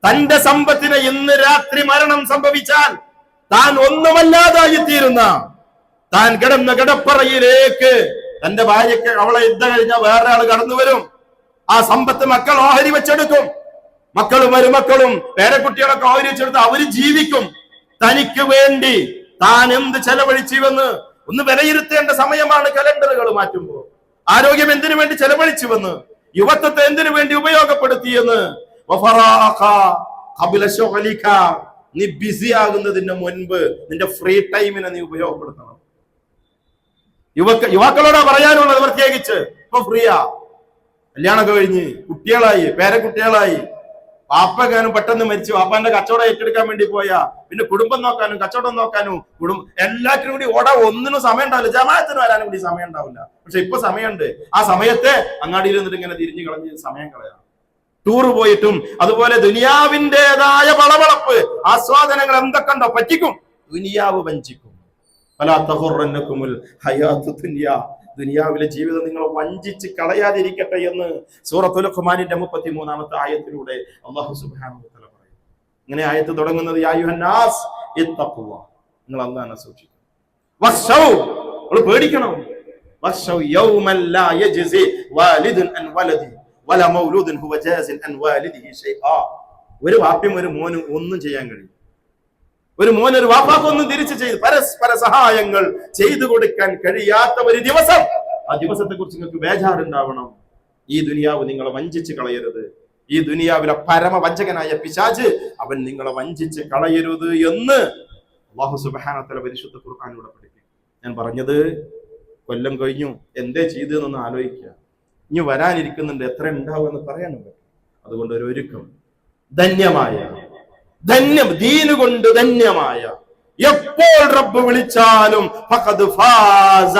തന്റെ സമ്പത്തിനെ ഇന്ന് രാത്രി മരണം സംഭവിച്ചാൽ താൻ ഒന്നുമല്ലാതായിത്തീരുന്ന, താൻ കിടന്ന കിടപ്പറയിലേക്ക് തന്റെ ഭാര്യയ്ക്ക് അവളെ യുദ്ധ കഴിഞ്ഞാൽ വേറെ ആൾ കടന്നു വരും. ആ സമ്പത്ത് മക്കൾ ഓഹരി വെച്ചെടുക്കും. മക്കളും മരുമക്കളും പേരക്കുട്ടികളൊക്കെ ഓഹരി വെച്ചെടുത്ത് അവര് ജീവിക്കും. തനിക്ക് വേണ്ടി താൻ എന്ത് ചെലവഴിച്ചുവെന്ന് ഒന്ന് വിലയിരുത്തേണ്ട സമയമാണ് കലണ്ടറുകൾ മാറ്റുമ്പോൾ. ആരോഗ്യം എന്തിനു വേണ്ടി ചെലവഴിച്ചുവെന്ന്, യുവത്വത്തെ എന്തിനു വേണ്ടി ഉപയോഗപ്പെടുത്തിയെന്ന്, നീ ബിസി ആകുന്നതിന് മുൻപ് നിന്റെ ഫ്രീ ടൈമിനെ നീ ഉപയോഗപ്പെടുത്തണം. യുവാക്കളോടാ പറയാനുള്ളത്. പ്രത്യേകിച്ച് ഇപ്പൊ ഫ്രീയാ, കല്യാണമൊക്കെ കഴിഞ്ഞ് കുട്ടികളായി, പേരക്കുട്ടികളായി, വാപ്പക്കാനും പെട്ടെന്ന് മരിച്ചു, വാപ്പാന്റെ കച്ചവടം ഏറ്റെടുക്കാൻ വേണ്ടി പോയാ പിന്നെ കുടുംബം നോക്കാനും കച്ചവടം നോക്കാനും എല്ലാത്തിനും കൂടി ഒന്നിനും സമയം ഉണ്ടാവില്ല. ജമാഅത്തിന് വരാനും കൂടി സമയം ഉണ്ടാവില്ല. പക്ഷെ ഇപ്പൊ സമയമുണ്ട്. ആ സമയത്തെ അങ്ങാടിയിൽ നിന്നിട്ട് ഇങ്ങനെ തിരിഞ്ഞു കളഞ്ഞ് സമയം കളയാം. ടൂർ പോയിട്ടും അതുപോലെ ദുനിയാവിൻ്റെതായ വളവളപ്പ് ആസ്വാദനങ്ങൾ എന്തൊക്കെ ഉണ്ടോ പറ്റിക്കും. ദുനിയാവ് വഞ്ചിക്കും. ദുനിയാവിലെ ജീവിതം നിങ്ങൾ വഞ്ചിച്ച് കളയാതിരിക്കട്ടെ എന്ന് സൂറത്തുൽ ഖുമാനിന്റെ 33-ാമത്തെ ആയത്തിലൂടെ അല്ലാഹു സുബ്ഹാനഹു വ തആല പറയും. ഇങ്ങനെ ആയത്ത് തുടങ്ങുന്നത് യാ അയ്യുഹന്നാസ് ഇത്തഖുല്ലാഹ്, നിങ്ങൾ അല്ലാഹുവിനെ സൂക്ഷിക്കണം. വസ്സൗ, നിങ്ങൾ പേടിക്കണം. വസ്സൗ യൗമൻ ലാ യജ്സി വാലിദുൻ അൻ വലദി വല മൗലൂദുൻ ഹുവ ജാസിൻ അൻ വാലിദിഹി ഷൈആ. ഒരു വാപ്പയും ഒരു മോനും ഒന്നും ചെയ്യാൻ കഴിയും. ഒരു മോൻ ഒരു വാപ്പാക്കൊന്നും തിരിച്ചു ചെയ്ത് പരസ്പര സഹായങ്ങൾ ചെയ്തു കൊടുക്കാൻ കഴിയാത്ത ഒരു ദിവസം, ആ ദിവസത്തെ കുറിച്ച് നിങ്ങൾക്ക് ബേജാറുണ്ടാവണം. ഈ ദുനിയാവ് നിങ്ങളെ വഞ്ചിച്ച് കളയരുത്. ഈ ദുനിയാവിലെ പരമവഞ്ചകനായ പിശാച് അവൻ നിങ്ങളെ വഞ്ചിച്ച് കളയരുത് എന്ന് അല്ലാഹു സുബ്ഹാനഹു വ തആല പരിശുദ്ധ ഖുർആനിലൂടെ പഠിപ്പിക്കും. ഞാൻ പറഞ്ഞത് കൊല്ലം കഴിഞ്ഞു, എന്തേ ചെയ്തെന്നൊന്ന് ആലോചിക്കുക. ഇനി വരാനിരിക്കുന്നുണ്ട്, എത്ര ഉണ്ടാവും എന്ന് പറയാനും പറ്റും. അതുകൊണ്ട് ഒരു ഒരുക്കം, ധന്യമായ ദീന് കൊണ്ട് ധന്യമായ, എപ്പോൾ റബ്ബ് വിളിച്ചാലും ഫഖദ് ഫാസ,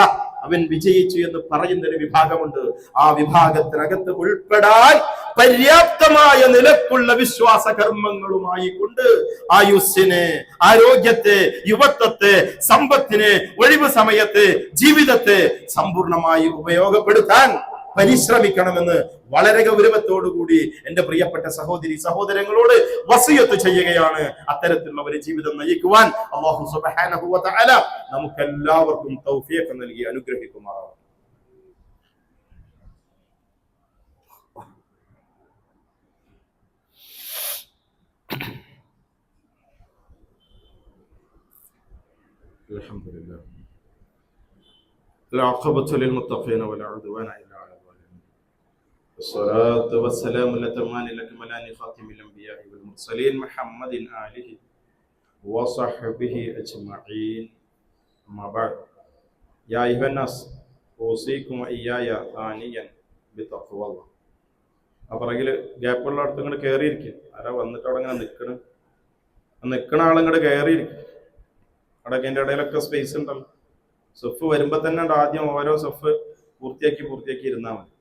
അവൻ വിജയിച്ചു എന്ന് പറയുന്ന ഒരു വിഭാഗമുണ്ട്. ആ വിഭാഗത്തിനകത്ത് ഉൾപ്പെടാൻ പര്യാപ്തമായ നിലക്കുള്ള വിശ്വാസ കർമ്മങ്ങളുമായി കൊണ്ട് ആയുസ്സിനെ, ആരോഗ്യത്തെ, യുവത്വത്തെ, സമ്പത്തിനെ, ഒഴിവ് സമയത്തെ, ജീവിതത്തെ സമ്പൂർണമായി ഉപയോഗപ്പെടുത്താൻ പരിശ്രമിക്കണമെന്ന് വളരെ ഗൗരവത്തോടുകൂടി എന്റെ പ്രിയപ്പെട്ട സഹോദരി സഹോദരങ്ങളോട് വസിയത്ത് ചെയ്യുകയാണ്. അത്തരത്തിലുള്ള ഒരു ജീവിതം നയിക്കുവാൻ അല്ലാഹു സുബ്ഹാനഹു വ തആല നമുക്കെല്ലാവർക്കും തൗഫീഖ് നൽകി അനുഗ്രഹിക്കുമാറാവട്ടെ. അൽഹംദുലില്ലാഹ് العاقبة للمتقين ولا عدوان إلا على الظالمين. والصلاة والسلام الأتمان الأكملان خاتم الأنبياء والمرسلين محمد آله وصحبه أجمعين. أما بعد يا أيها الناس أوصيكم وإياي ثانيا بتقوى الله. അപ്പറകിൽ ഗ്യാപ്പുള്ള അടുത്ത് ഇങ്ങോട്ട് കയറിയിരിക്കും. ആരാ വന്നിട്ട് അവിടെ ഇങ്ങനെ നിൽക്കണ ആളിങ്ങോട്ട് കയറിയിരിക്കും. അവിടെ അതിൻ്റെ ഇടയിലൊക്കെ സ്പേസ് ഉണ്ടല്ലോ. സഫ് വരുമ്പോ തന്നെ ആദ്യം ഓരോ സഫ് പൂർത്തിയാക്കി ഇരുന്നാൽ മതി.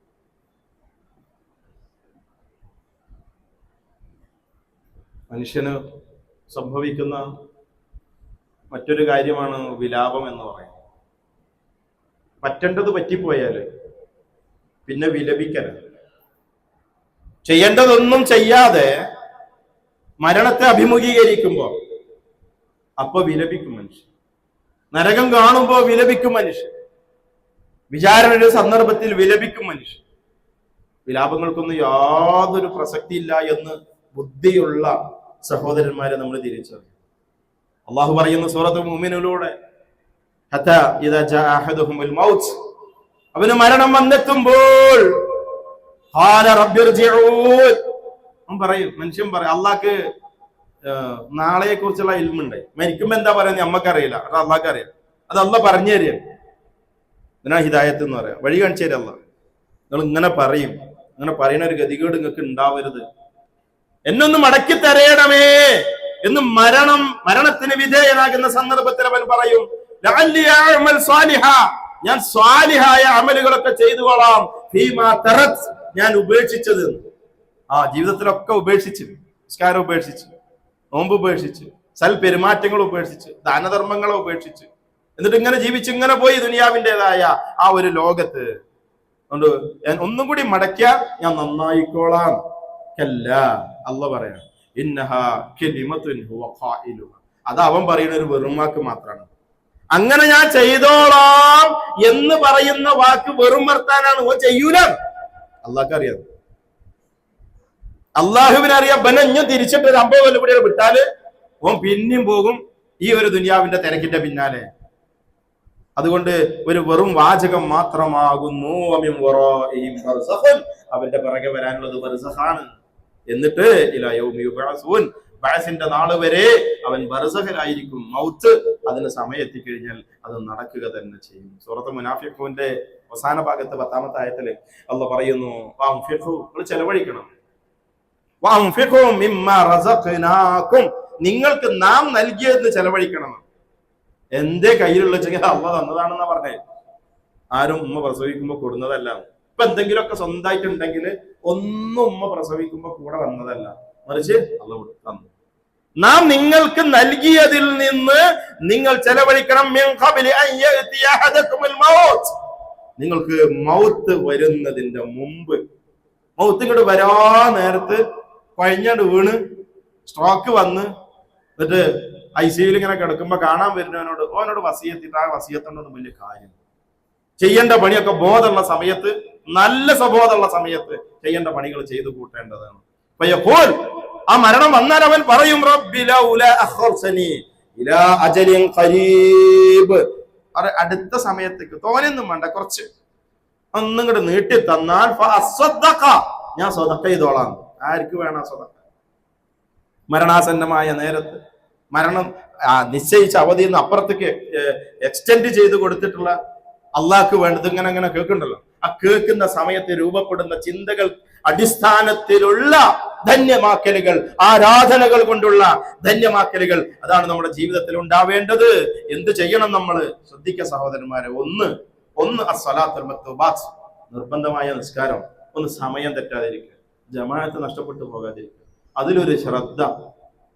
മനുഷ്യന് സംഭവിക്കുന്ന മറ്റൊരു കാര്യമാണ് വിലാപം എന്ന് പറയുന്നത്. പറ്റേണ്ടത് പറ്റിപ്പോയാല് പിന്നെ വിലപിക്കരുത്. ചെയ്യേണ്ടതൊന്നും ചെയ്യാതെ മരണത്തെ അഭിമുഖീകരിക്കുമ്പോ അപ്പൊ വിലപിക്കും മനുഷ്യൻ. നരകം കാണുമ്പോ വിലപിക്കും മനുഷ്യൻ. വിചാരണയുടെ സന്ദർഭത്തിൽ വിലപിക്കും മനുഷ്യൻ. വിലാപങ്ങൾക്കൊന്നും യാതൊരു പ്രസക്തിയില്ല എന്ന് ബുദ്ധിയുള്ള സഹോദരന്മാരെ നമ്മൾ തിരിച്ചറിയും. അള്ളാഹു പറയുന്ന സൂറത്തുൽ മുഅ്മിനൂനിലൂടെ അവന് മരണം വന്നെത്തുമ്പോൾ മനുഷ്യൻ പറയും അള്ളാഹ്ക്ക് നാളെയെ കുറിച്ചുള്ള ഇൽമുണ്ട്. മരിക്കുമ്പോ എന്താ പറയുന്നത് നമ്മക്കറിയില്ല, അത് അള്ളാഹ്ക്ക് അറിയാം. അത് അള്ളാഹ് പറഞ്ഞു തരികയാണ്. ഇതിനാ ഹിദായത്ത് എന്ന് പറയാം, വഴി കാണിച്ചു തരാം അള്ളാഹ്. നിങ്ങൾ ഇങ്ങനെ പറയും, ഇങ്ങനെ പറയുന്ന ഒരു ഗതികേട് നിങ്ങൾക്ക് ഉണ്ടാവരുത്, എന്നൊന്ന് മടക്കി തരയണമേ എന്ന് മരണത്തിന് വിധേയനാകുന്ന സന്ദർഭത്തിൽ അവൻ പറയും, ഞാൻ സ്വാലിഹായ അമലുകളൊക്കെ ചെയ്തു കൊള്ളാം, ഞാൻ ഉപേക്ഷിച്ചത്. ജീവിതത്തിലൊക്കെ ഉപേക്ഷിച്ചു. നിസ്കാരം ഉപേക്ഷിച്ചു, നോമ്പ് ഉപേക്ഷിച്ചു, സൽപെരുമാറ്റങ്ങൾ ഉപേക്ഷിച്ച് ദാനധർമ്മങ്ങളെ ഉപേക്ഷിച്ച് എന്നിട്ട് ഇങ്ങനെ ജീവിച്ച് ഇങ്ങനെ പോയി ദുനിയാവിൻ്റെതായ ആ ഒരു ലോകത്ത്. അതുകൊണ്ട് ഞാൻ ഒന്നും കൂടി മടക്കിയാൽ ഞാൻ നന്നായിക്കോളാം. അല്ലാഹ് പറയാണ് ഇന്നഹാ കലിമത്തുൻ ഹുവ ഖായിലുഹ, അത് അവൻ പറയുന്ന ഒരു വെറും വാക്ക് മാത്രമാണ്. അങ്ങനെ ഞാൻ ചെയ്തോളാം എന്ന് പറയുന്ന വാക്ക് വെറും വർത്താനാണ്. ഓ ചെയ്യൂല, അള്ളാഹ്ക്ക് അറിയാം. അള്ളാഹുവിനറിയാം. ബനഞ്ഞു തിരിച്ചിട്ട് ഒരു 50 കൊല്ലം കൂടി വിട്ടാല് ഓൻ പിന്നെയും പോകും ഈ ഒരു ദുനിയാവിന്റെ തിരക്കിന്റെ പിന്നാലെ. അതുകൊണ്ട് ഒരു വെറും വാചകം മാത്രമാകുന്നു. അവന്റെ പിറകെ വരാനുള്ളത് ബർസഖാണ്. എന്നിട്ട് ഇലാ യൗമി യുബഅസൂൻ, ബഅസിന്റെ നാള് വരെ അവൻ ബർസഖിലായിരിക്കും. മൗത്ത് അതിന് സമയം എത്തിക്കഴിഞ്ഞാൽ അത് നടക്കുക തന്നെ ചെയ്യും. സൂറത്ത് മുനാഫിഖൂന്റെ അവസാന ഭാഗത്ത് 10-ാമത്തെ ആയത്തില് അള്ളാഹ് പറയുന്നു, നിങ്ങൾ ചെലവഴിക്കണം. നിങ്ങൾക്ക് നാം നൽകിയതെന്ന് ചെലവഴിക്കണം. എന്തേ കയ്യിലുള്ള വെച്ചെങ്കിൽ അള്ളാഹ് തന്നതാണെന്നാ പറഞ്ഞേ. ആരും ഉമ്മ പ്രസവിക്കുമ്പോ കൊടുന്നതല്ല. ഇപ്പൊ എന്തെങ്കിലുമൊക്കെ സ്വന്തമായിട്ടുണ്ടെങ്കിൽ ഒന്നും ഉമ്മ പ്രസവിക്കുമ്പോ കൂടെ വന്നതല്ല, മറിച്ച് അള്ളാഹ് തന്നു. നാം നിങ്ങൾക്ക് നൽകിയതിൽ നിന്ന് നിങ്ങൾ ചെലവഴിക്കണം. നിങ്ങൾക്ക് മൗത്ത് വരുന്നതിന്റെ മുമ്പ്. മൗത്ത് ഇങ്ങോട്ട് വരാ നേരത്ത് കഴിഞ്ഞാണ്ട് വീണ് സ്ട്രോക്ക് വന്ന് എന്നിട്ട് ICUയിൽ ഇങ്ങനെ കിടക്കുമ്പോ കാണാൻ വരുന്നവനോട് ഓനോട് വസിയത്തിട്ട് ആ വസിയത്തുണ്ടൊന്നും വലിയ കാര്യം. ചെയ്യേണ്ട പണിയൊക്കെ ബോധമുള്ള സമയത്ത്, നല്ല സ്വബോധമുള്ള സമയത്ത് ചെയ്യേണ്ട പണികൾ ചെയ്തു കൂട്ടേണ്ടതാണ്. ആ മരണം വന്നാൽ അവൻ പറയും, അടുത്ത സമയത്തേക്ക് തോനെയൊന്നും വേണ്ട, കുറച്ച് ഒന്നും കൂടെ നീട്ടി തന്നാൽ ഞാൻ സ്വതക്ക ചെയ്തോളാം. ആർക്ക് വേണം സ്വതക്ക? മരണാസന്നമായ നേരത്ത്, മരണം നിശ്ചയിച്ച അവധിയിൽ നിന്ന് അപ്പുറത്തേക്ക് എക്സ്റ്റെൻഡ് ചെയ്ത് കൊടുത്തിട്ടുള്ള അള്ളാഹ്ക്ക് വേണ്ടത് ഇങ്ങനെ അങ്ങനെ കേൾക്കുന്നുണ്ടല്ലോ. ആ കേൾക്കുന്ന സമയത്ത് രൂപപ്പെടുന്ന ചിന്തകൾ അടിസ്ഥാനത്തിലുള്ള ധന്യമാക്കലുകൾ, ആരാധനകൾ കൊണ്ടുള്ള ധന്യമാക്കലുകൾ, അതാണ് നമ്മുടെ ജീവിതത്തിൽ ഉണ്ടാവേണ്ടത്. എന്ത് ചെയ്യണം നമ്മൾ? ശ്രദ്ധിക്കുക സഹോദരന്മാരെ. ഒന്ന് അസ്സലാത്തുൽ മക്തൂബാത്ത്, നിർബന്ധമായ നിസ്കാരം. ഒന്ന് സമയം തെറ്റാതിരിക്കുക, ജമാഅത്ത് നഷ്ടപ്പെട്ടു പോകാതിരിക്കുക, അതിലൊരു ശ്രദ്ധ.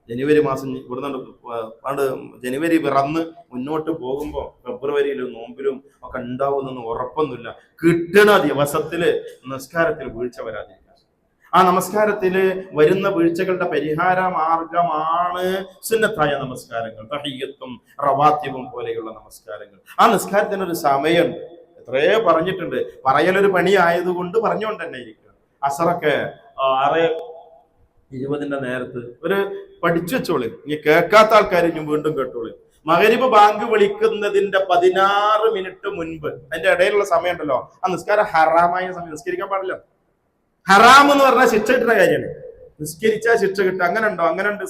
ജനുവരി മാസം ഇവിടുന്ന് ജനുവരി പിറന്ന് മുന്നോട്ട് പോകുമ്പോൾ ഫെബ്രുവരിയിലും നോമ്പിലും ഒക്കെ ഉണ്ടാവുമെന്നൊന്നും ഉറപ്പൊന്നുമില്ല. കിട്ടുന്ന ദിവസത്തില് നിസ്കാരത്തിൽ വീഴ്ച വരാതിരിക്കുക. ആ നമസ്കാരത്തില് വരുന്ന വീഴ്ചകളുടെ പരിഹാര മാർഗമാണ് സുന്നത്തായ നമസ്കാരങ്ങൾ, തഹിയ്യത്തും റവാത്തിബും പോലെയുള്ള നമസ്കാരങ്ങൾ. ആ നിസ്കാരത്തിനൊരു സമയമുണ്ട്. എത്രയോ പറഞ്ഞിട്ടുണ്ട്. പറയലൊരു പണി ആയതുകൊണ്ട് പറഞ്ഞുകൊണ്ട് തന്നെ ഇരിക്കുക. അസറൊക്കെ 6:20 നേരത്ത് ഒരു പഠിച്ചു വെച്ചോളി. ഇനി കേൾക്കാത്ത ആൾക്കാർ ഇനി വീണ്ടും കേട്ടോളി. മഗ്‌രിബ് ബാങ്ക് വിളിക്കുന്നതിന്റെ 16 മിനിറ്റ് മുൻപ്, അതിന്റെ ഇടയിലുള്ള സമയം ഉണ്ടല്ലോ, ആ നിസ്കാരം ഹറാമായ സമയം. നിസ്കരിക്കാൻ പാടില്ല. ഹറാം എന്ന് പറഞ്ഞാൽ ശിക്ഷ കിട്ടുന്ന കാര്യമാണ്. നിസ്കരിച്ചാൽ ശിക്ഷ കിട്ടുക. അങ്ങനെ ഉണ്ടോ? അങ്ങനെ ഉണ്ട്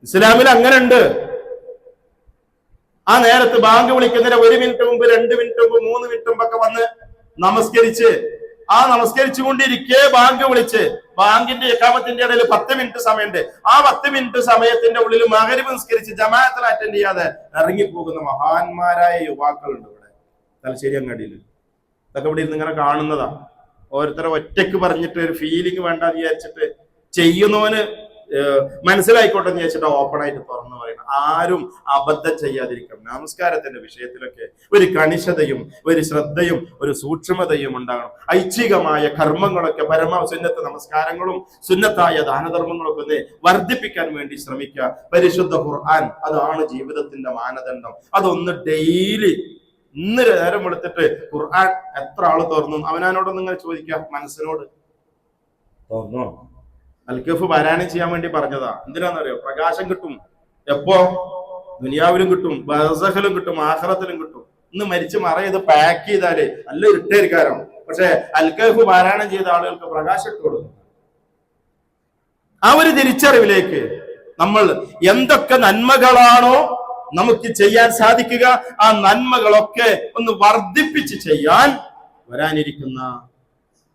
ഇസ്ലാമിൽ അങ്ങനെ ഉണ്ട്. ആ നേരത്ത് ബാങ്ക് വിളിക്കുന്നതിന് 1 മിനിറ്റ് മുമ്പ്, 2 മിനിറ്റ് മുമ്പ്, 3 മിനിറ്റ് മുമ്പൊക്കെ വന്ന് നമസ്കരിച്ച്, ആ നമസ്കരിച്ചു കൊണ്ടിരിക്കെ ബാങ്ക് വിളിച്ച്, ബാങ്കിന്റെ ഇഖാമത്തിന്റെ ഇടയിൽ 10 മിനിറ്റ് സമയമുണ്ട്. ആ 10 മിനിറ്റ് സമയത്തിന്റെ ഉള്ളിൽ മഗ്‌രിബ് നിസ്കരിച്ച് ജമാഅത്തിൽ അറ്റൻഡ് ചെയ്യാതെ ഇറങ്ങിപ്പോകുന്ന മഹാന്മാരായ യുവാക്കളുണ്ട് ഇവിടെ തലശ്ശേരി അങ്ങാടിയിൽ. ഇതൊക്കെ ഇവിടെ ഇരുന്ന് ഇങ്ങനെ കാണുന്നതാ. ഓരോരുത്തരെ ഒറ്റയ്ക്ക് പറഞ്ഞിട്ട് ഒരു ഫീലിംഗ് വേണ്ട വിചാരിച്ചിട്ട് ചെയ്യുന്നവന് മനസ്സിലായിക്കോട്ടെ എന്ന് വിചാരിച്ചിട്ട് ഓപ്പൺ ആയിട്ട് തുറന്നു പറയണം. ആരും അബദ്ധം ചെയ്യാതിരിക്കണം. നമസ്കാരത്തിന്റെ വിഷയത്തിലൊക്കെ ഒരു കണിശതയും ഒരു ശ്രദ്ധയും ഒരു സൂക്ഷ്മതയും ഉണ്ടാകണം. ഐച്ഛികമായ കർമ്മങ്ങളൊക്കെ സുന്നത്ത് നമസ്കാരങ്ങളും സുന്നത്തായ ദാനധർമ്മങ്ങളൊക്കെ ഒന്ന് വർദ്ധിപ്പിക്കാൻ വേണ്ടി ശ്രമിക്കുക. പരിശുദ്ധ ഖുർആൻ അതാണ് ജീവിതത്തിന്റെ മാനദണ്ഡം. അതൊന്ന് ഡെയിലി, ഇന്ന് നേരം എടുത്തിട്ട് ഖുർആൻ എത്ര ആള് തുറന്നു അവനോടൊന്നും ഇങ്ങനെ ചോദിക്കുക, മനസ്സിനോട് തുറന്നോ? അൽക്കഫ് പാരായണം ചെയ്യാൻ വേണ്ടി പറഞ്ഞതാ. എന്തിനാന്നറിയോ? പ്രകാശം കിട്ടും. എപ്പോ? ദുനിയാവിലും കിട്ടും, ബർസഖിലും കിട്ടും, ആഖിറത്തിലും കിട്ടും. ഇന്ന് മരിച്ച് മറ ചെയ്ത് പാക്ക് ചെയ്താല് നല്ല ഇരുട്ടേരിക്കാരം. പക്ഷെ അൽക്കഫ് പാരായണം ചെയ്ത ആളുകൾക്ക് പ്രകാശം ഇട്ട് കൊടുക്കും. ആ ഒരു തിരിച്ചറിവിലേക്ക് നമ്മൾ എന്തൊക്കെ നന്മകളാണോ നമുക്ക് ചെയ്യാൻ സാധിക്കുക, ആ നന്മകളൊക്കെ ഒന്ന് വർദ്ധിപ്പിച്ച് ചെയ്യാൻ വരാനിരിക്കുന്ന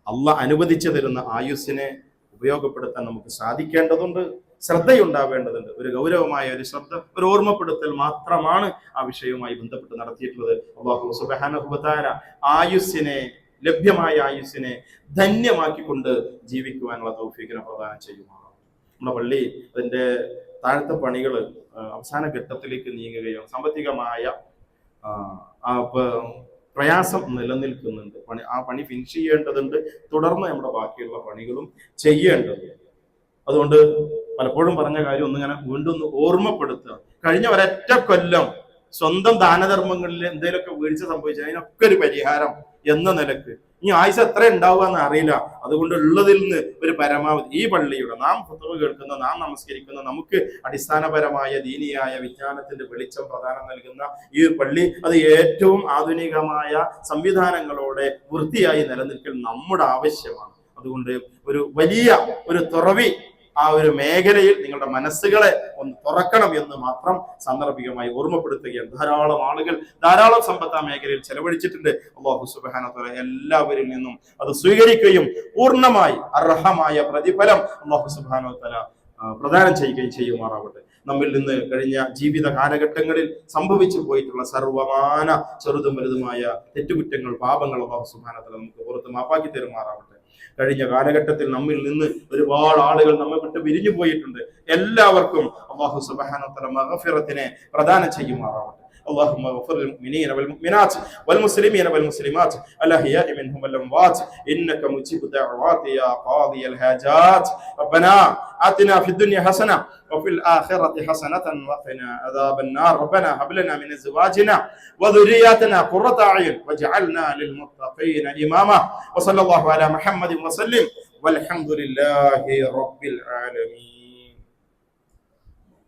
അള്ളാഹ് അനുവദിച്ചു തരുന്ന ആയുസ്സിനെ ഉപയോഗപ്പെടുത്താൻ നമുക്ക് സാധിക്കേണ്ടതുണ്ട്. ശ്രദ്ധയുണ്ടാവേണ്ടതുണ്ട്. ഒരു ഗൗരവമായ ഒരു ശ്രദ്ധ, ഒരു ഓർമ്മപ്പെടുത്തൽ മാത്രമാണ് ആ വിഷയവുമായി ബന്ധപ്പെട്ട് നടത്തിയിട്ടുള്ളത്. അല്ലാഹു സുബ്ഹാനഹു വ തആല ആയുസ്സിനെ, ലഭ്യമായ ആയുസ്സിനെ ധന്യമാക്കിക്കൊണ്ട് ജീവിക്കുവാനുള്ള തൗഫീഖിനെ പ്രദാനം ചെയ്യുമാറാകട്ടെ. നമ്മുടെ പള്ളി അതിന്റെ താഴത്തെ പണികൾ അവസാന ഘട്ടത്തിലേക്ക് നീങ്ങുകയാണ്. സാമ്പത്തികമായ പ്രയാസം നിലനിൽക്കുന്നുണ്ട്. ആ പണി ഫിനിഷ് ചെയ്യേണ്ടതുണ്ട്. തുടർന്ന് നമ്മുടെ ബാക്കിയുള്ള പണികളും ചെയ്യേണ്ടതുണ്ട്. അതുകൊണ്ട് പലപ്പോഴും പറഞ്ഞ കാര്യം ഒന്നിങ്ങനെ വീണ്ടും ഒന്ന് ഓർമ്മപ്പെടുത്തുക. കഴിഞ്ഞ ഒരൊറ്റ കൊല്ലം സ്വന്തം ദാനധർമ്മങ്ങളിൽ എന്തെങ്കിലുമൊക്കെ വീഴ്ച സംഭവിച്ചാൽ അതിനൊക്കെ ഒരു പരിഹാരം എന്ന നിലക്ക് ഇനി ആയുസ് എത്ര ഉണ്ടാവുക എന്ന് അറിയില്ല. അതുകൊണ്ട് ഉള്ളതിൽ നിന്ന് ഒരു പരമാവധി ഈ പള്ളിയുടെ നാം ഖുതുബ കേൾക്കുന്ന, നാം നമസ്കരിക്കുന്ന, നമുക്ക് അടിസ്ഥാനപരമായ ദീനിയായ വിജ്ഞാനത്തിന്റെ വെളിച്ചം പ്രദാനം നൽകുന്ന ഈ പള്ളി അത് ഏറ്റവും ആധുനികമായ സംവിധാനങ്ങളോടെ വൃത്തിയായി നിലനിൽക്കൽ നമ്മുടെ ആവശ്യമാണ്. അതുകൊണ്ട് ഒരു വലിയ ഒരു തുറവി ആ ഒരു മേഖലയിൽ നിങ്ങളുടെ മനസ്സുകളെ ഒന്ന് തുറക്കണം എന്ന് മാത്രം സാന്ദർഭികമായി ഓർമ്മപ്പെടുത്തുകയാണ്. ധാരാളം ആളുകൾ ധാരാളം സമ്പത്ത് ആ മേഖലയിൽ ചെലവഴിച്ചിട്ടുണ്ട്. അല്ലാഹു സുബ്ഹാനഹു വ തആല എല്ലാവരിൽ നിന്നും അത് സ്വീകരിക്കുകയും പൂർണ്ണമായി അർഹമായ പ്രതിഫലം അല്ലാഹു സുബ്ഹാനഹു വ തആല പ്രദാനം ചെയ്യുകയും ചെയ്യുമാറാവട്ടെ. നമ്മിൽ നിന്ന് കഴിഞ്ഞ ജീവിത കാലഘട്ടങ്ങളിൽ സംഭവിച്ചു പോയിട്ടുള്ള സർവമാന ചെറുതും വലുതുമായ തെറ്റുകുറ്റങ്ങൾ, പാപങ്ങൾ അല്ലാഹു സുബ്ഹാനഹു വ തആല നമുക്ക് പുറത്ത് മാപ്പാക്കി തരുമാറാവട്ടെ. കഴിഞ്ഞ കാലഘട്ടത്തിൽ നമ്മിൽ നിന്ന് ഒരുപാട് ആളുകൾ നമ്മെ വിട്ട് പിരിഞ്ഞു പോയിട്ടുണ്ട്. എല്ലാവർക്കും അല്ലാഹു സുബ്ഹാനഹു വ തആല മഗ്ഫിറത്തിനെ പ്രദാനം ചെയ്യുമാറാവട്ടെ. اللهم اغفر للمؤمنين والمؤمنات والمسلمين والمسلمات الاحياء منهم والاموات انك مجيب الدعوات يا قاضي الحاجات. ربنا آتنا في الدنيا حسنه وفي الآخرة حسنة وقنا عذاب النار. ربنا هب لنا من أزواجنا وذرياتنا قرة أعين واجعلنا للمتقين إماما. وصلى الله على محمد وسلم والحمد لله رب العالمين.